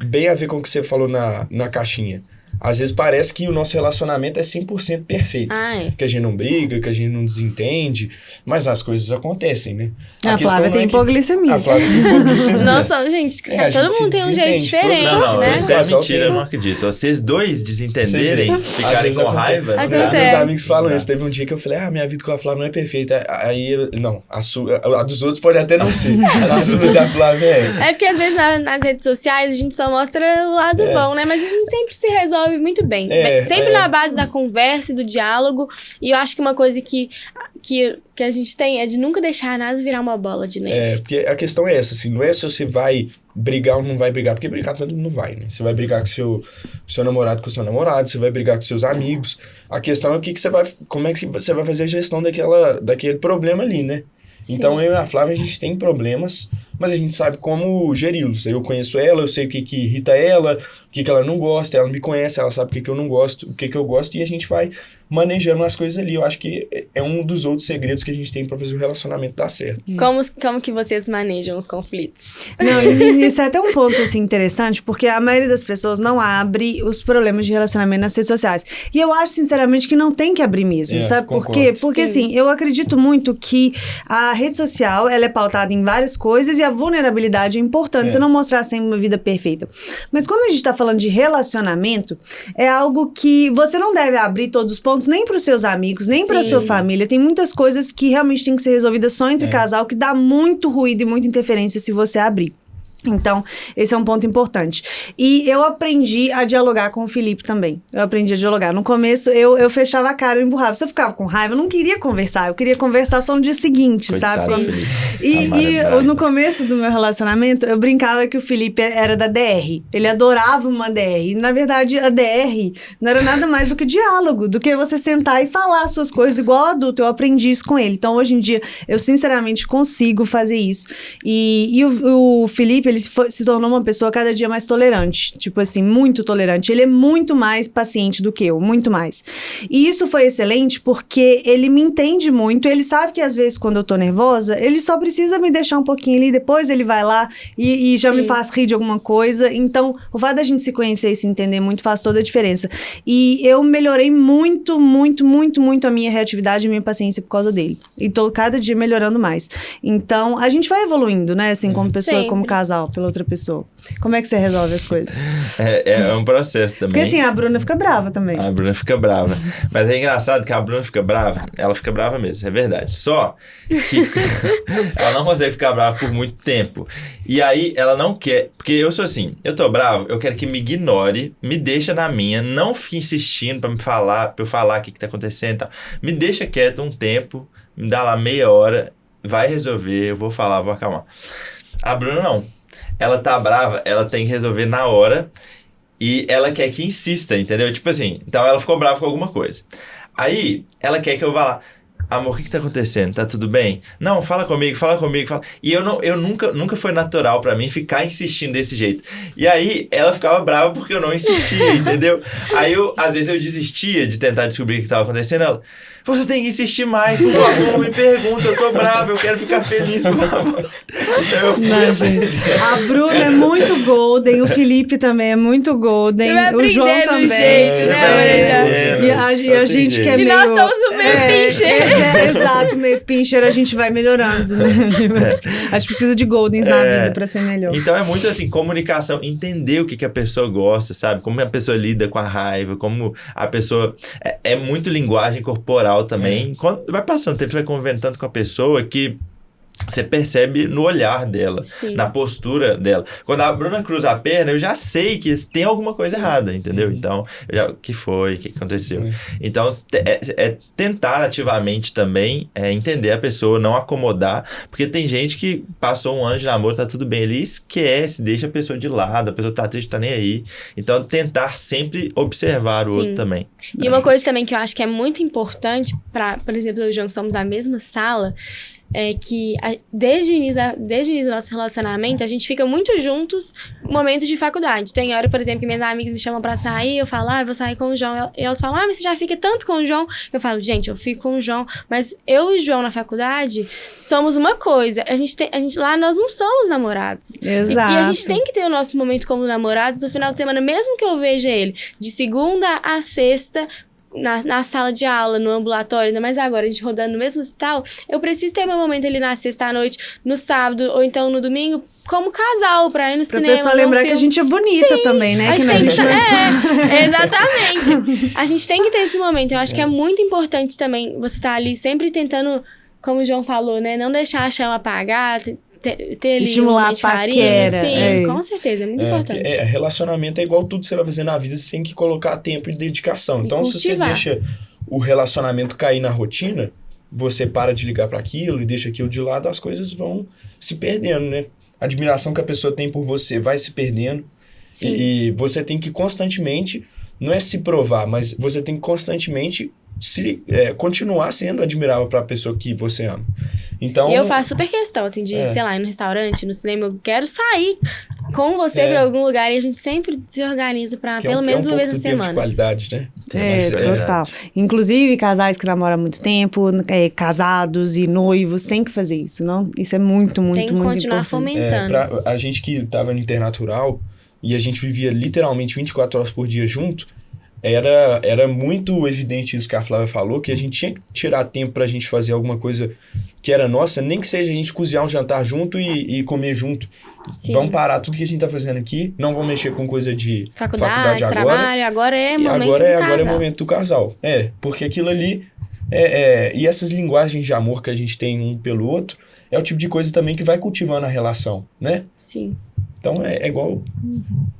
bem a ver com o que você falou na caixinha. Às vezes parece que o nosso relacionamento é 100% perfeito. Ai. Que a gente não briga, que a gente não desentende, mas as coisas acontecem, né? A questão Flávia não tem é que- hipoglisemia. A Flávia tem hipoglicemia. Nossa, gente, a todo gente mundo se tem um jeito desentende, diferente, Não, né? isso é Só mentira, tem- eu não acredito. Vocês dois desentenderem, Às ficarem vezes com acontece. raiva, não dá. Acontece. Meus amigos falam isso. Teve um dia que eu falei, minha vida com a Flávia não é perfeita. Aí, não, a dos outros pode até não ser. A sua da Flávia É porque às vezes nas redes sociais a gente só mostra o lado bom, né? Mas a gente sempre se resolve muito bem. Sempre na base da conversa e do diálogo. E eu acho que uma coisa que a gente tem é de nunca deixar nada virar uma bola de neve. Porque a questão é essa, assim, não é se você vai brigar ou não vai brigar, porque brigar todo mundo não vai, né? Você vai brigar com seu namorado com o seu namorado, você vai brigar com seus amigos. A questão é como é que você vai fazer a gestão daquele problema ali, né? Sim. Então, eu e a Flávia, a gente tem problemas, mas a gente sabe como geri-los. Eu conheço ela, eu sei o que irrita ela, o que ela não gosta, ela me conhece, ela sabe o que eu não gosto, o que eu gosto, e a gente vai manejando as coisas ali. Eu acho que é um dos outros segredos que a gente tem pra fazer o relacionamento dar certo. Como que vocês manejam os conflitos? Não, e isso é até um ponto assim, interessante, porque a maioria das pessoas não abre os problemas de relacionamento nas redes sociais. E eu acho, sinceramente, que não tem que abrir mesmo, sabe por quê? concordo. Porque, Sim. assim, eu acredito muito que a rede social, ela é pautada em várias coisas e a vulnerabilidade é importante, você não mostrar sempre uma vida perfeita. Mas quando a gente tá falando de relacionamento, é algo que você não deve abrir todos os pontos, nem pros seus amigos, nem pra Sim. sua família. Tem muitas coisas que realmente tem que ser resolvidas só entre casal, que dá muito ruído e muita interferência se você abrir. Então, esse é um ponto importante. E eu aprendi a dialogar com o Felipe também. Eu aprendi a dialogar. No começo, eu fechava a cara, eu emburrava. Se eu ficava com raiva, eu não queria conversar. Eu queria conversar só no dia seguinte, Coitado, sabe? Felipe. E no começo do meu relacionamento, eu brincava que o Felipe era da DR. Ele adorava uma DR. E, na verdade, a DR não era nada mais do que diálogo, do que você sentar e falar as suas coisas igual adulto. Eu aprendi isso com ele. Então, hoje em dia, eu sinceramente consigo fazer isso. E o Felipe, ele se tornou uma pessoa cada dia mais tolerante. Tipo assim, muito tolerante. Ele é muito mais paciente do que eu, muito mais. E isso foi excelente porque ele me entende muito. Ele sabe que às vezes quando eu tô nervosa, ele só precisa me deixar um pouquinho ali, depois ele vai lá e já me faz rir de alguma coisa. Então, o fato da gente se conhecer e se entender muito faz toda a diferença. E eu melhorei muito, muito, muito, muito a minha reatividade e a minha paciência por causa dele. E tô cada dia melhorando mais. Então, a gente vai evoluindo, né? Assim, como pessoa, como casal, pela outra pessoa. Como é que você resolve as coisas? É um processo também. Porque assim, a Bruna fica brava também. A Bruna fica brava. Mas é engraçado que a Bruna fica brava. Ela fica brava mesmo, é verdade. Só que ela não consegue ficar brava por muito tempo. E aí ela não quer... Porque eu sou assim, eu tô bravo, eu quero que me ignore, me deixa na minha, não fique insistindo pra eu falar o que tá acontecendo e tal. Me deixa quieto um tempo, me dá lá meia hora, vai resolver, eu vou falar, vou acalmar. A Bruna não. Ela tá brava, ela tem que resolver na hora e ela quer que insista, entendeu? Tipo assim, então ela ficou brava com alguma coisa. Aí, ela quer que eu vá lá. Amor, o que tá acontecendo? Tá tudo bem? Não, fala comigo, fala. E eu nunca foi natural pra mim ficar insistindo desse jeito. E aí, ela ficava brava porque eu não insistia, entendeu? Aí, às vezes, eu desistia de tentar descobrir o que tava acontecendo. Ela, você tem que insistir mais, por favor, me pergunta, eu tô brava, eu quero ficar feliz, por favor. Então, eu fui... Não, gente. A Bruna é muito golden, o Felipe também é muito golden, o João também. Jeito, né, e a gente que é e meio... nós somos o meio pincher. Exato, meio pincher, a gente vai melhorando, né? A gente precisa de goldens na vida pra ser melhor. Então é muito assim, comunicação, entender o que a pessoa gosta, sabe? Como a pessoa lida com a raiva, como a pessoa... É muito linguagem corporal também. Quando vai passando o tempo, você vai convivendo tanto com a pessoa que você percebe no olhar dela, Sim. na postura dela. Quando a Bruna cruza a perna, eu já sei que tem alguma coisa errada, entendeu? Então, o que foi? O que aconteceu? Então, tentar ativamente também entender a pessoa, não acomodar, porque tem gente que passou um ano de namoro, tá tudo bem, ele esquece, deixa a pessoa de lado, a pessoa tá triste, tá nem aí. Então, tentar sempre observar o outro também. E uma coisa também que eu acho que é muito importante, por exemplo, eu e o João, que somos da mesma sala, é que desde o início do nosso relacionamento, a gente fica muito juntos em momentos de faculdade. Tem hora, por exemplo, que minhas amigas me chamam pra sair, eu falo, eu vou sair com o João. E elas falam, mas você já fica tanto com o João? Eu falo, gente, eu fico com o João, mas eu e o João na faculdade somos uma coisa. Lá nós não somos namorados. Exato. E a gente tem que ter o nosso momento como namorados no final de semana, mesmo que eu veja ele de segunda a sexta, na sala de aula, no ambulatório, ainda mais agora, a gente rodando no mesmo hospital, eu preciso ter meu momento ali na sexta à noite, no sábado, ou então no domingo, como casal, pra ir no cinema. Pra pessoa lembrar que a gente é bonita também, né? Exatamente. A gente tem que ter esse momento. Eu acho que é muito importante também você estar ali sempre tentando, como o João falou, né? Não deixar a chama apagar, ter ali estimular a paquera. Sim, com certeza, é muito importante. Relacionamento é igual tudo que você vai fazer na vida, você tem que colocar tempo e dedicação. Então, se você deixa o relacionamento cair na rotina, você para de ligar para aquilo e deixa aquilo de lado, as coisas vão se perdendo, né? A admiração que a pessoa tem por você vai se perdendo. E você tem que constantemente, não é se provar, mas você tem que constantemente continuar sendo admirável para a pessoa que você ama. Então, e eu faço super questão, assim, de, sei lá, ir no restaurante, no cinema, eu quero sair com você pra algum lugar e a gente sempre se organiza pra pelo menos uma vez na semana. Tempo de qualidade, né? Total. Inclusive, casais que namoram há muito tempo, casados e noivos, tem que fazer isso, não? Isso é muito, muito, muito importante. Tem que continuar fomentando. Pra a gente que tava no internato rural e a gente vivia literalmente 24 horas por dia junto, era muito evidente isso que a Flávia falou, que a gente tinha que tirar tempo pra gente fazer alguma coisa que era nossa, nem que seja a gente cozinhar um jantar junto e comer junto. Sim. Vamos parar tudo que a gente tá fazendo aqui, não vamos mexer com coisa de faculdade agora. Trabalho, agora é momento do casal. Agora é momento do casal. Porque aquilo ali, e essas linguagens de amor que a gente tem um pelo outro, é o tipo de coisa também que vai cultivando a relação, né? Sim. Então é igual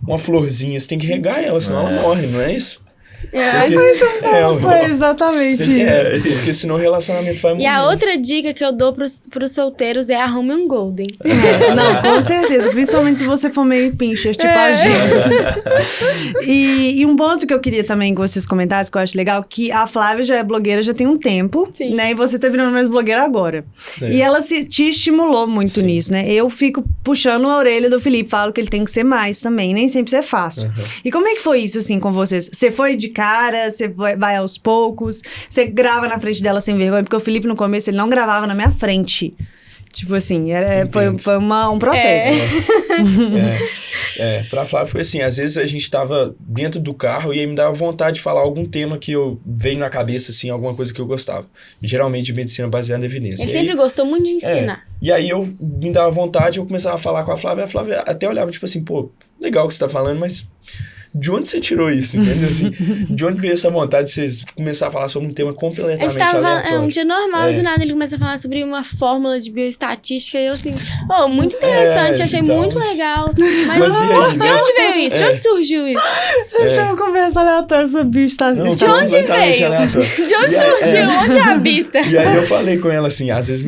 uma florzinha, você tem que regar ela, senão ela morre, não é isso? Foi exatamente isso. Porque senão o relacionamento vai morrer. E a outra dica que eu dou pros solteiros é arrume um golden. Não, com certeza. Principalmente se você for meio pincher, tipo a gente. E um ponto que eu queria também que vocês comentassem, que eu acho legal, que a Flávia já é blogueira já tem um tempo, Sim. né? E você tá virando mais blogueira agora. E ela te estimulou muito nisso, né? Eu fico puxando a orelha do Felipe, falo que ele tem que ser mais também. Nem sempre isso é fácil. E como é que foi isso, assim, com vocês? Você foi de cara, você vai aos poucos, você grava na frente dela sem vergonha, porque o Felipe no começo ele não gravava na minha frente. Tipo assim, foi um processo. Pra Flávia foi assim, às vezes a gente tava dentro do carro e aí me dava vontade de falar algum tema que eu veio na cabeça, assim, alguma coisa que eu gostava. Geralmente de medicina baseada em evidência. Ele sempre gostou muito de ensinar. E aí eu me dava vontade, eu começava a falar com a Flávia até olhava tipo assim, pô, legal o que você tá falando, mas de onde você tirou isso, entendeu? Assim, de onde veio essa vontade de você começar a falar sobre um tema completamente aleatório? Um dia normal, do nada ele começa a falar sobre uma fórmula de bioestatística e eu assim, muito interessante, achei muito legal. Mas aí, de onde veio isso? De onde surgiu isso? Vocês estão conversando aleatória sobre bioestatística. De onde veio? De onde surgiu? Onde habita? E aí eu falei com ela assim, às vezes,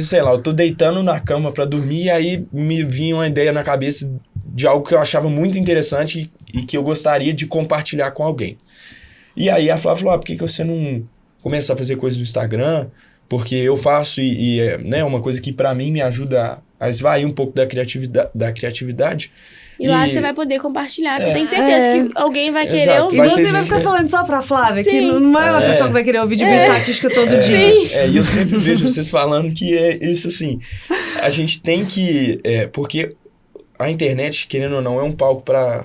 sei lá, eu tô deitando na cama pra dormir e aí me vinha uma ideia na cabeça de algo que eu achava muito interessante e que eu gostaria de compartilhar com alguém. E aí a Flávia falou, por que você não começa a fazer coisas no Instagram? Porque eu faço e é uma coisa que pra mim me ajuda a esvair um pouco da criatividade. E lá você vai poder compartilhar, que eu tenho certeza que alguém vai querer ouvir. E você vai ficar falando só pra Flávia, que não é uma pessoa que vai querer ouvir de bioestatística todo dia. E eu sempre vejo vocês falando que é isso assim, a gente tem que... porque a internet, querendo ou não, é um palco pra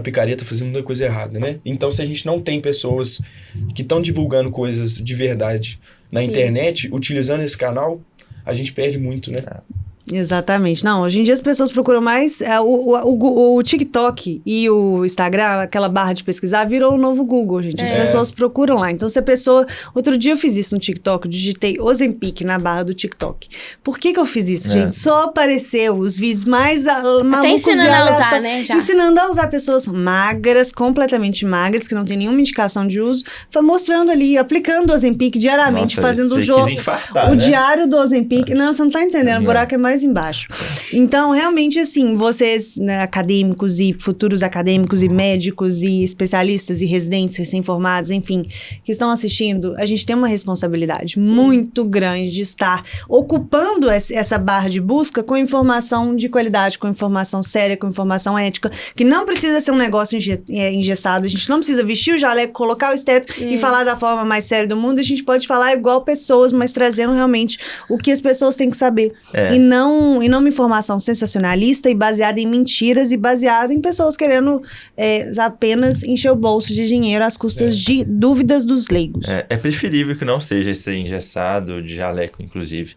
picareta fazer muita coisa errada, né? Então, se a gente não tem pessoas que estão divulgando coisas de verdade na internet, utilizando esse canal, a gente perde muito, né? Exatamente. Não, hoje em dia as pessoas procuram mais... O TikTok e o Instagram, aquela barra de pesquisar, virou o novo Google, gente. As pessoas procuram lá. Então, se a pessoa... Outro dia eu fiz isso no TikTok, eu digitei Ozempic na barra do TikTok. Por que eu fiz isso, gente? Só apareceu os vídeos mais malucos. Até ensinando a usar, né? Já. Ensinando a usar pessoas magras, completamente magras, que não tem nenhuma indicação de uso, mostrando ali, aplicando o Ozempic diariamente, fazendo o jogo. O diário do Ozempic. Não, você não tá entendendo. O buraco é mais embaixo. Então, realmente, assim, vocês, né, acadêmicos e futuros acadêmicos e médicos e especialistas e residentes recém-formados, enfim, que estão assistindo, a gente tem uma responsabilidade muito grande de estar ocupando essa barra de busca com informação de qualidade, com informação séria, com informação ética, que não precisa ser um negócio engessado, a gente não precisa vestir o jaleco, colocar o esteto e falar da forma mais séria do mundo, a gente pode falar igual pessoas, mas trazendo realmente o que as pessoas têm que saber. E não uma informação sensacionalista e baseada em mentiras e baseada em pessoas querendo apenas encher o bolso de dinheiro às custas de dúvidas dos leigos. É preferível que não seja esse engessado, de jaleco, inclusive.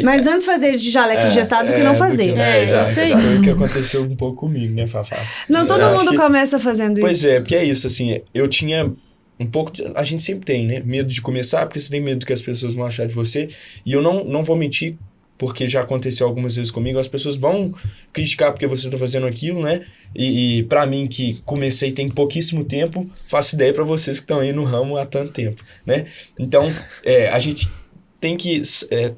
Mas antes fazer de jaleco engessado do que não fazer. Exato. Foi o que aconteceu um pouco comigo, né, Fafá? Não, todo mundo começa fazendo isso. Pois é, porque é isso, assim, eu tinha... um pouco a gente sempre tem, né? Medo de começar, porque você tem medo do que as pessoas vão achar de você. E eu não vou mentir, porque já aconteceu algumas vezes comigo, as pessoas vão criticar porque você está fazendo aquilo, né? E para mim, que comecei tem pouquíssimo tempo, faço ideia para vocês que estão aí no ramo há tanto tempo, né? Então, a gente tem que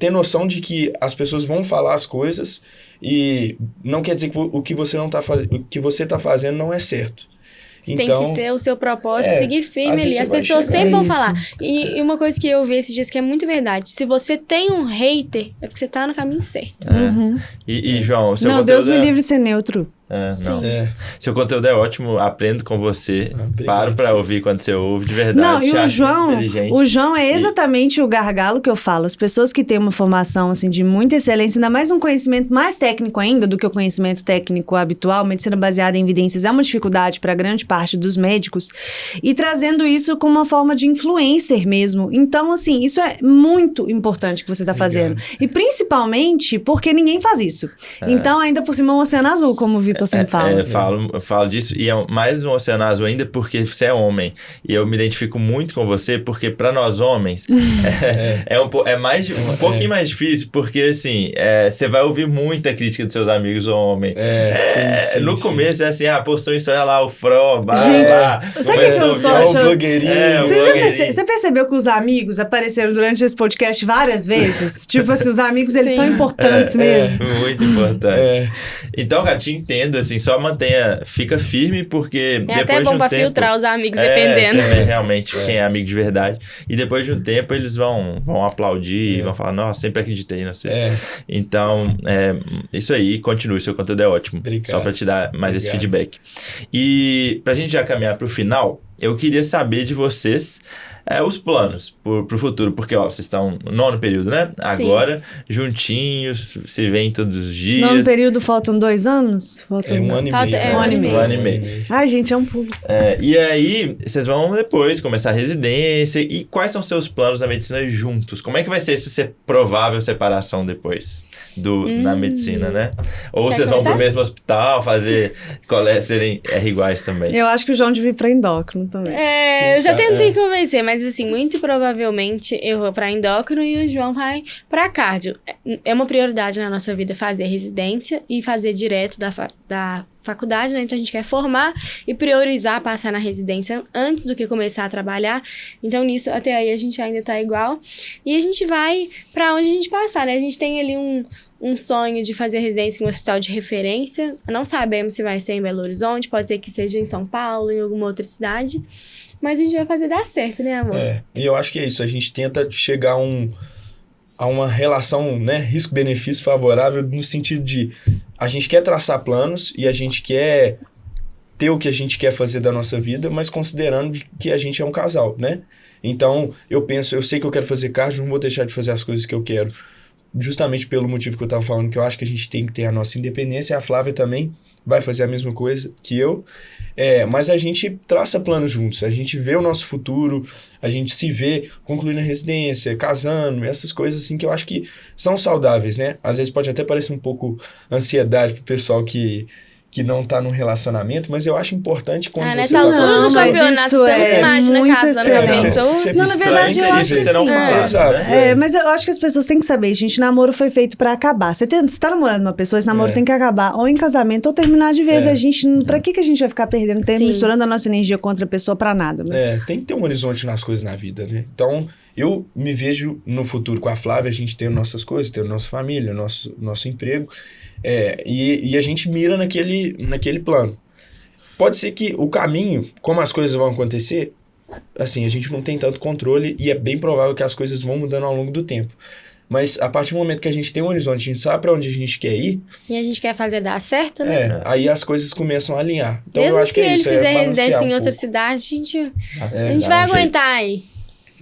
ter noção de que as pessoas vão falar as coisas e não quer dizer que o que você está fazendo não é certo. Então, tem que ser o seu propósito, seguir firme ali. As pessoas sempre vão falar. E uma coisa que eu vi esses dias que é muito verdade. Se você tem um hater, é porque você tá no caminho certo. E João, o seu conteúdo... Não, Deus me livre de ser neutro. Não. Seu conteúdo é ótimo, aprendo com você, paro pra ouvir quando você ouve, de verdade. Não, e o João é exatamente o gargalo que eu falo. As pessoas que têm uma formação assim, de muita excelência, ainda mais um conhecimento mais técnico ainda do que o conhecimento técnico habitual, medicina baseada em evidências é uma dificuldade para grande parte dos médicos, e trazendo isso com uma forma de influencer mesmo. Então, assim, isso é muito importante que você tá fazendo. E principalmente porque ninguém faz isso. Então, ainda por cima, um oceano azul, como o Vitor Vitor sempre fala. Eu falo disso, e é mais um Oceano Azul ainda porque você é homem. E eu me identifico muito com você, porque para nós homens um pouquinho mais difícil, porque assim, você vai ouvir muita crítica dos seus amigos homens. No começo é assim, postou uma história lá, o Fro, gente, sabe o que eu tô achando? Você percebeu que os amigos apareceram durante esse podcast várias vezes? Tipo assim, os amigos, eles são importantes mesmo. Muito importantes. Então, cara, te entendo, assim, só fica firme, porque depois até bom de um pra tempo... filtrar os amigos, dependendo. Você vê realmente quem é amigo de verdade. E depois de um tempo, eles vão aplaudir, vão falar, nossa, sempre acreditei em você. Então, isso aí, continue, seu conteúdo é ótimo. Obrigado. Só pra te dar mais esse feedback. E pra gente já caminhar pro final, eu queria saber de vocês os planos pro futuro, porque vocês estão no 9º período, né? Agora, juntinhos, se veem todos os dias. 9º período faltam 2 anos? Faltam 1 ano e meio. 1 ano e meio. 1 ano e meio. Ai, gente, é um pulo. E aí, vocês vão depois começar a residência. E quais são seus planos na medicina juntos? Como é que vai ser essa provável separação depois na medicina, né? Ou vocês vão pro mesmo hospital, serem iguais também? Eu acho que o João devia ir pra endócrino também. Eu já tentei convencer, mas assim, muito provavelmente eu vou pra endócrino e o João vai pra cardio. É uma prioridade na nossa vida fazer residência e fazer direto da faculdade, né? Então a gente quer formar e priorizar passar na residência antes do que começar a trabalhar. Então nisso, até aí a gente ainda tá igual. E a gente vai pra onde a gente passar, né? A gente tem ali um sonho de fazer residência em um hospital de referência. Não sabemos se vai ser em Belo Horizonte, pode ser que seja em São Paulo, em alguma outra cidade. Mas a gente vai fazer dar certo, né, amor? E eu acho que é isso. A gente tenta chegar a uma relação, né, risco-benefício favorável, no sentido de a gente quer traçar planos e a gente quer ter o que a gente quer fazer da nossa vida, mas considerando que a gente é um casal, né? Então, eu sei que eu quero fazer cardio, não vou deixar de fazer as coisas que eu quero, justamente pelo motivo que eu estava falando, que eu acho que a gente tem que ter a nossa independência. A Flávia também vai fazer a mesma coisa que eu, mas a gente traça planos juntos, a gente vê o nosso futuro, a gente se vê concluindo a residência, casando, essas coisas assim que eu acho que são saudáveis, né? Às vezes pode até parecer um pouco ansiedade pro pessoal que não tá num relacionamento, mas eu acho importante quando você nessa altura do campeonato, você não se imagina casando com a pessoa. Não, na verdade, eu acho que você não fala, né? Mas eu acho que as pessoas têm que saber, gente, namoro foi feito pra acabar. Você tá namorando uma pessoa, esse namoro tem que acabar ou em casamento ou terminar de vez. A gente, pra que a gente vai ficar perdendo tempo, misturando a nossa energia contra a pessoa pra nada? Tem que ter um horizonte nas coisas na vida, né? Então, eu me vejo no futuro com a Flávia, a gente tendo nossas coisas, tendo nossa família, nosso emprego, e a gente mira naquele plano. Pode ser que o caminho, como as coisas vão acontecer, assim, a gente não tem tanto controle e é bem provável que as coisas vão mudando ao longo do tempo. Mas a partir do momento que a gente tem um horizonte, a gente sabe para onde a gente quer ir... E a gente quer fazer dar certo, né? Aí as coisas começam a alinhar. Então mesmo eu acho que é isso. Se ele fizer residência em outra cidade, a gente vai aguentar aí.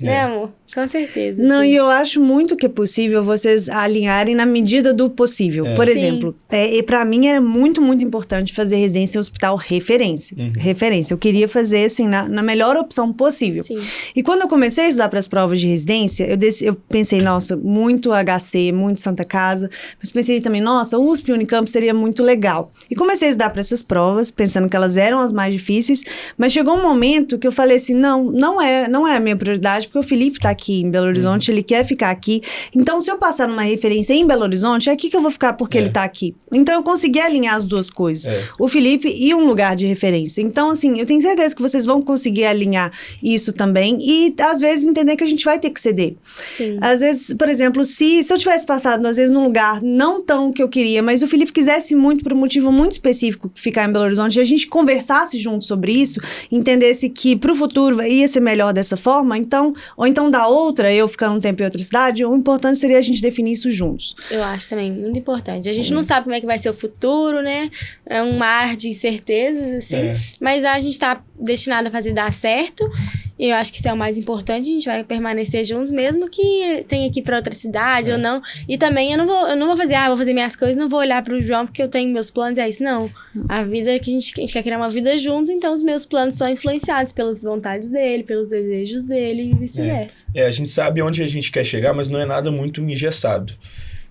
Né, amor? Com certeza. Não, e eu acho muito que é possível vocês alinharem na medida do possível. Por exemplo, pra mim era muito, muito importante fazer residência em hospital referência. Referência. Eu queria fazer, assim, na melhor opção possível. Sim. E quando eu comecei a estudar para as provas de residência, eu pensei, nossa, muito HC, muito Santa Casa. Mas pensei também, nossa, USP e Unicamp seria muito legal. E comecei a estudar para essas provas, pensando que elas eram as mais difíceis. Mas chegou um momento que eu falei assim, não é a minha prioridade, porque o Felipe tá aqui em Belo Horizonte, ele quer ficar aqui. Então, se eu passar numa referência em Belo Horizonte, é aqui que eu vou ficar porque ele tá aqui. Então, eu consegui alinhar as duas coisas. O Felipe e um lugar de referência. Então, assim, eu tenho certeza que vocês vão conseguir alinhar isso também e, às vezes, entender que a gente vai ter que ceder. Sim. Às vezes, por exemplo, se eu tivesse passado, às vezes, num lugar não tão que eu queria, mas o Felipe quisesse muito, por um motivo muito específico, ficar em Belo Horizonte, e a gente conversasse junto sobre isso, entendesse que pro futuro ia ser melhor dessa forma, então, ou então da outra, eu ficando um tempo em outra cidade, o importante seria a gente definir isso juntos. Eu acho também muito importante. A gente não sabe como é que vai ser o futuro, né? É um mar de incertezas, assim. Mas a gente tá destinado a fazer dar certo. E eu acho que isso é o mais importante. A gente vai permanecer juntos, mesmo que tenha que ir pra outra cidade ou não. E também eu não vou fazer, vou fazer minhas coisas, não vou olhar pro João porque eu tenho meus planos, é isso. Não. A vida é que a gente quer criar uma vida juntos, então os meus planos são influenciados pelas vontades dele, pelos desejos dele e vice-versa. A gente sabe onde a gente quer chegar, mas não é nada muito engessado.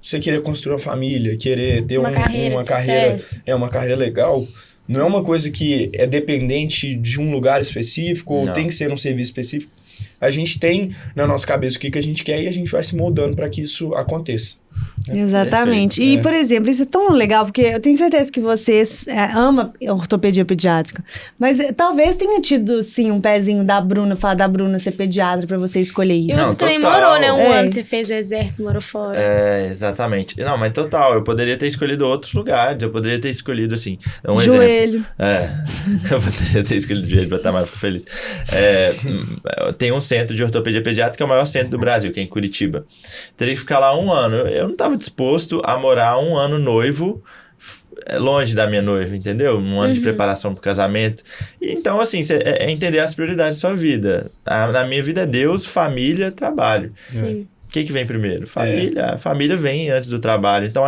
você querer construir uma família, querer ter Uma carreira de sucesso. uma carreira legal, não é uma coisa que é dependente de um lugar específico ou Não. tem que ser um serviço específico. A gente tem na nossa cabeça o que a gente quer e a gente vai se moldando para que isso aconteça. Exatamente. Perfeito. E, por exemplo, isso é tão legal, porque eu tenho certeza que vocês amam ortopedia pediátrica, mas talvez tenha tido, sim, um pezinho da Bruna, falar da Bruna ser pediatra pra você escolher E isso. Não, você também total. morou, né? Um É. ano você fez exército, morou fora. Exatamente. Não, mas total, eu poderia ter escolhido outros lugares, eu poderia ter escolhido, assim, um exemplo. Joelho. Eu poderia ter escolhido joelho pra Tamara ficar feliz. Tem um centro de ortopedia pediátrica, que é o maior centro do Brasil, que é em Curitiba. Teria que ficar lá um ano. Eu não estava disposto a morar um ano noivo, longe da minha noiva, entendeu? Um ano de preparação pro casamento. E, então, assim, é entender as prioridades da sua vida. Na minha vida é Deus, família, trabalho. Sim. O que vem primeiro? Família. A família vem antes do trabalho. Então,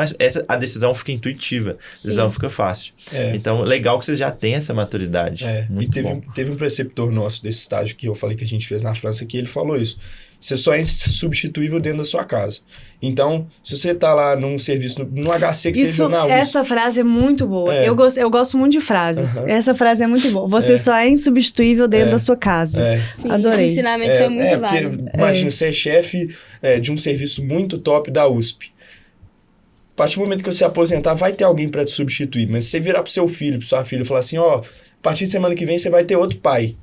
a decisão fica intuitiva. A decisão fica fácil. Então, legal que vocês já têm essa maturidade. Muito bom. Teve um preceptor nosso desse estágio que eu falei que a gente fez na França, que ele falou isso. Você só é insubstituível dentro da sua casa. Então, se você tá lá num serviço, no HC que seja na USP... Essa frase é muito boa. Eu gosto muito de frases. Essa frase é muito boa. Você só é insubstituível dentro da sua casa. Sim, Adorei. Esse ensinamento foi muito válido. Porque, imagina, você é chefe de um serviço muito top da USP. A partir do momento que você aposentar, vai ter alguém para te substituir. Mas se você virar pro seu filho, pra sua filha e falar assim, ó, a partir de semana que vem você vai ter outro pai.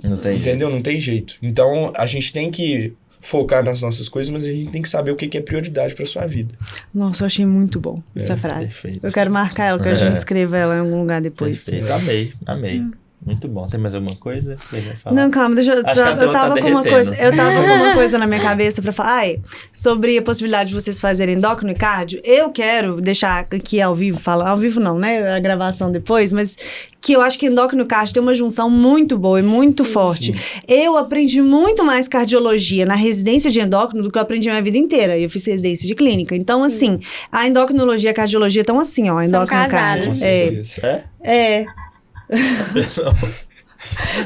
Não tem Entendeu? Não tem jeito. Então, a gente tem que focar nas nossas coisas, mas a gente tem que saber o que é prioridade para sua vida. Nossa, eu achei muito bom essa frase. Perfeito. Eu quero marcar ela, que a gente escreva ela em algum lugar depois. Perfeito. Amei. Muito bom. Tem mais alguma coisa que você vai falar? Não, calma, deixa eu. Acho que a Eu tela tá tava com uma derretendo. coisa. Eu tava com uma coisa na minha cabeça pra falar. Sobre a possibilidade de vocês fazerem endócrino e cardio. Eu quero deixar aqui ao vivo, falar. Ao vivo não, né? A gravação depois, mas que eu acho que endócrino e cardio tem uma junção muito boa e muito forte. Eu aprendi muito mais cardiologia na residência de endócrino do que eu aprendi a minha vida inteira. Eu fiz residência de clínica. Então, assim, a endocrinologia e a cardiologia estão assim, ó. Endócrino e cardio. casadas. É.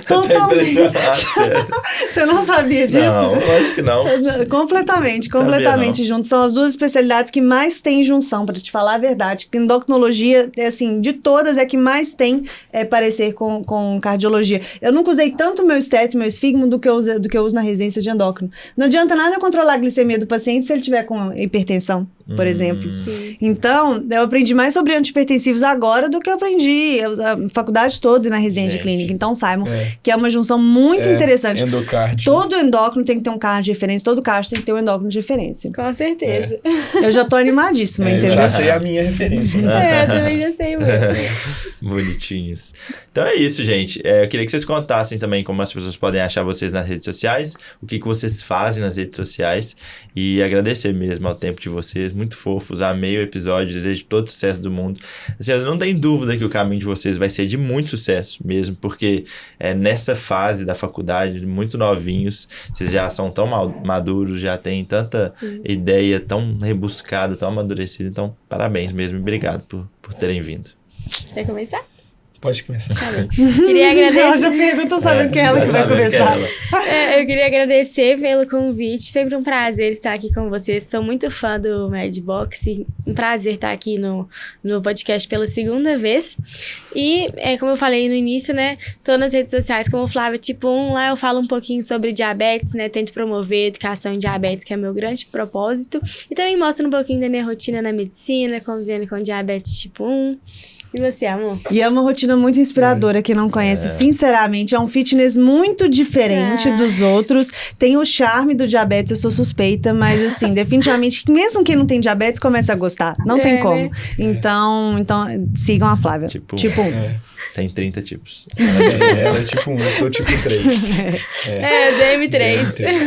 Tô até impressionado, sério. Você não sabia disso? Não, lógico que não. Completamente não. juntos. São as duas especialidades que mais têm junção, pra te falar a verdade. Endocrinologia, assim, de todas, é que mais tem parecer com cardiologia. Eu nunca usei tanto meu esteto, meu esfigmo, do que eu uso na residência de endócrino. Não adianta nada eu controlar a glicemia do paciente se ele tiver com hipertensão, por exemplo. Sim. Então, eu aprendi mais sobre antihipertensivos agora do que eu aprendi a faculdade toda na residência de clínica. Então, saibam que é uma junção muito interessante. Endocárdio. Todo endócrino tem que ter um cardio de referência, todo cardio tem que ter um endócrino de referência. Com certeza. Eu já tô animadíssima, Eu entendeu? já sei a minha referência. Né? Eu também já sei muito. Bonitinhos. Então é isso, gente. Eu queria que vocês contassem também como as pessoas podem achar vocês nas redes sociais, o que vocês fazem nas redes sociais e agradecer mesmo ao tempo de vocês, muito fofos, amei o episódio, desejo todo o sucesso do mundo. Assim, eu não tenho dúvida que o caminho de vocês vai ser de muito sucesso mesmo, porque nessa fase da faculdade, muito novinhos, vocês já são tão maduros, já têm tanta ideia tão rebuscada, tão amadurecida, então parabéns mesmo e obrigado por terem vindo. Quer começar? Pode começar. Tá bem. Queria agradecer. Ela já pergunta sabendo que é ela que vai começar. Eu queria agradecer pelo convite. Sempre um prazer estar aqui com vocês. Sou muito fã do Madbox. Um prazer estar aqui no podcast pela segunda vez. E, como eu falei no início, né? Tô nas redes sociais como Flávia Tipo 1. Lá eu falo um pouquinho sobre diabetes, né? Tento promover educação em diabetes, que é meu grande propósito. E também mostro um pouquinho da minha rotina na medicina, convivendo com diabetes tipo 1. E você, amor? E é uma rotina muito inspiradora, quem não conhece, sinceramente, é um fitness muito diferente dos outros, tem o charme do diabetes, eu sou suspeita, mas assim, definitivamente, mesmo quem não tem diabetes, começa a gostar, não tem como. Né? Então, sigam a Flávia, tipo 1. Tem 30 tipos. Ela é tipo 1, eu sou tipo 3. DM3.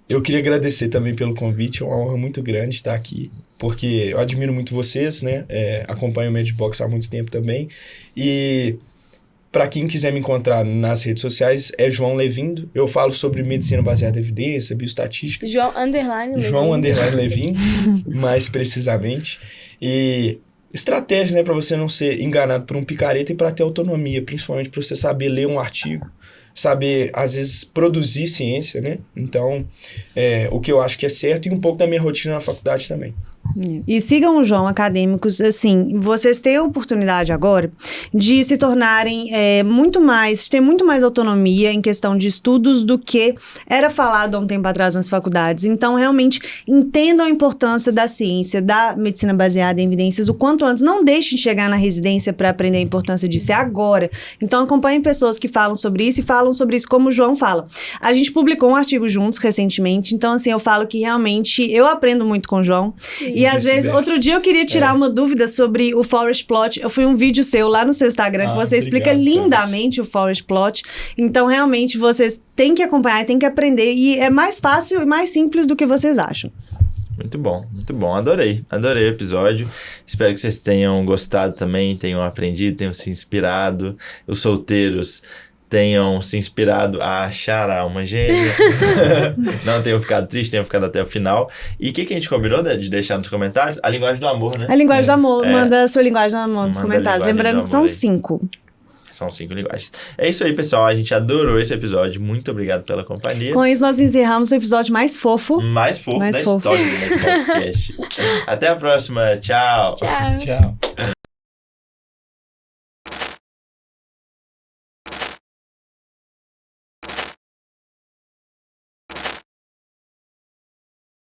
Eu queria agradecer também pelo convite, é uma honra muito grande estar aqui, porque eu admiro muito vocês, né? Acompanho o Madbox há muito tempo também. E para quem quiser me encontrar nas redes sociais, é João Levindo. Eu falo sobre medicina baseada em evidência, bioestatística. João Levindo, mais precisamente. E estratégias, né, para você não ser enganado por um picareta e para ter autonomia, principalmente para você saber ler um artigo, saber, às vezes, produzir ciência, né? Então, o que eu acho que é certo e um pouco da minha rotina na faculdade também. E sigam o João, acadêmicos, assim, vocês têm a oportunidade agora de se tornarem ter muito mais autonomia em questão de estudos do que era falado há um tempo atrás nas faculdades. Então, realmente, entendam a importância da ciência, da medicina baseada em evidências o quanto antes. Não deixem de chegar na residência para aprender a importância disso, é agora. Então, acompanhem pessoas que falam sobre isso e falam sobre isso como o João fala. A gente publicou um artigo juntos recentemente, então, assim, eu falo que realmente eu aprendo muito com o João. E às vezes, outro dia eu queria tirar uma dúvida sobre o Forest Plot. Eu fui um vídeo seu lá no seu Instagram que você explica lindamente o Forest Plot. Então, realmente, vocês têm que acompanhar, têm que aprender. E é mais fácil e mais simples do que vocês acham. Muito bom, muito bom. Adorei o episódio. Espero que vocês tenham gostado também, tenham aprendido, tenham se inspirado. Os solteiros tenham se inspirado a achar a alma gêmea. Não tenham ficado tristes, tenham ficado até o final. E o que a gente combinou de deixar nos comentários? A linguagem do amor, né? A linguagem do amor. Manda a sua linguagem do amor nos comentários. Lembrando que são aí. 5. São 5 linguagens. É isso aí, pessoal. A gente adorou esse episódio. Muito obrigado pela companhia. Com isso, nós encerramos o episódio mais fofo. Mais fofo da história do Podcast. Até a próxima. Tchau. Tchau. Tchau.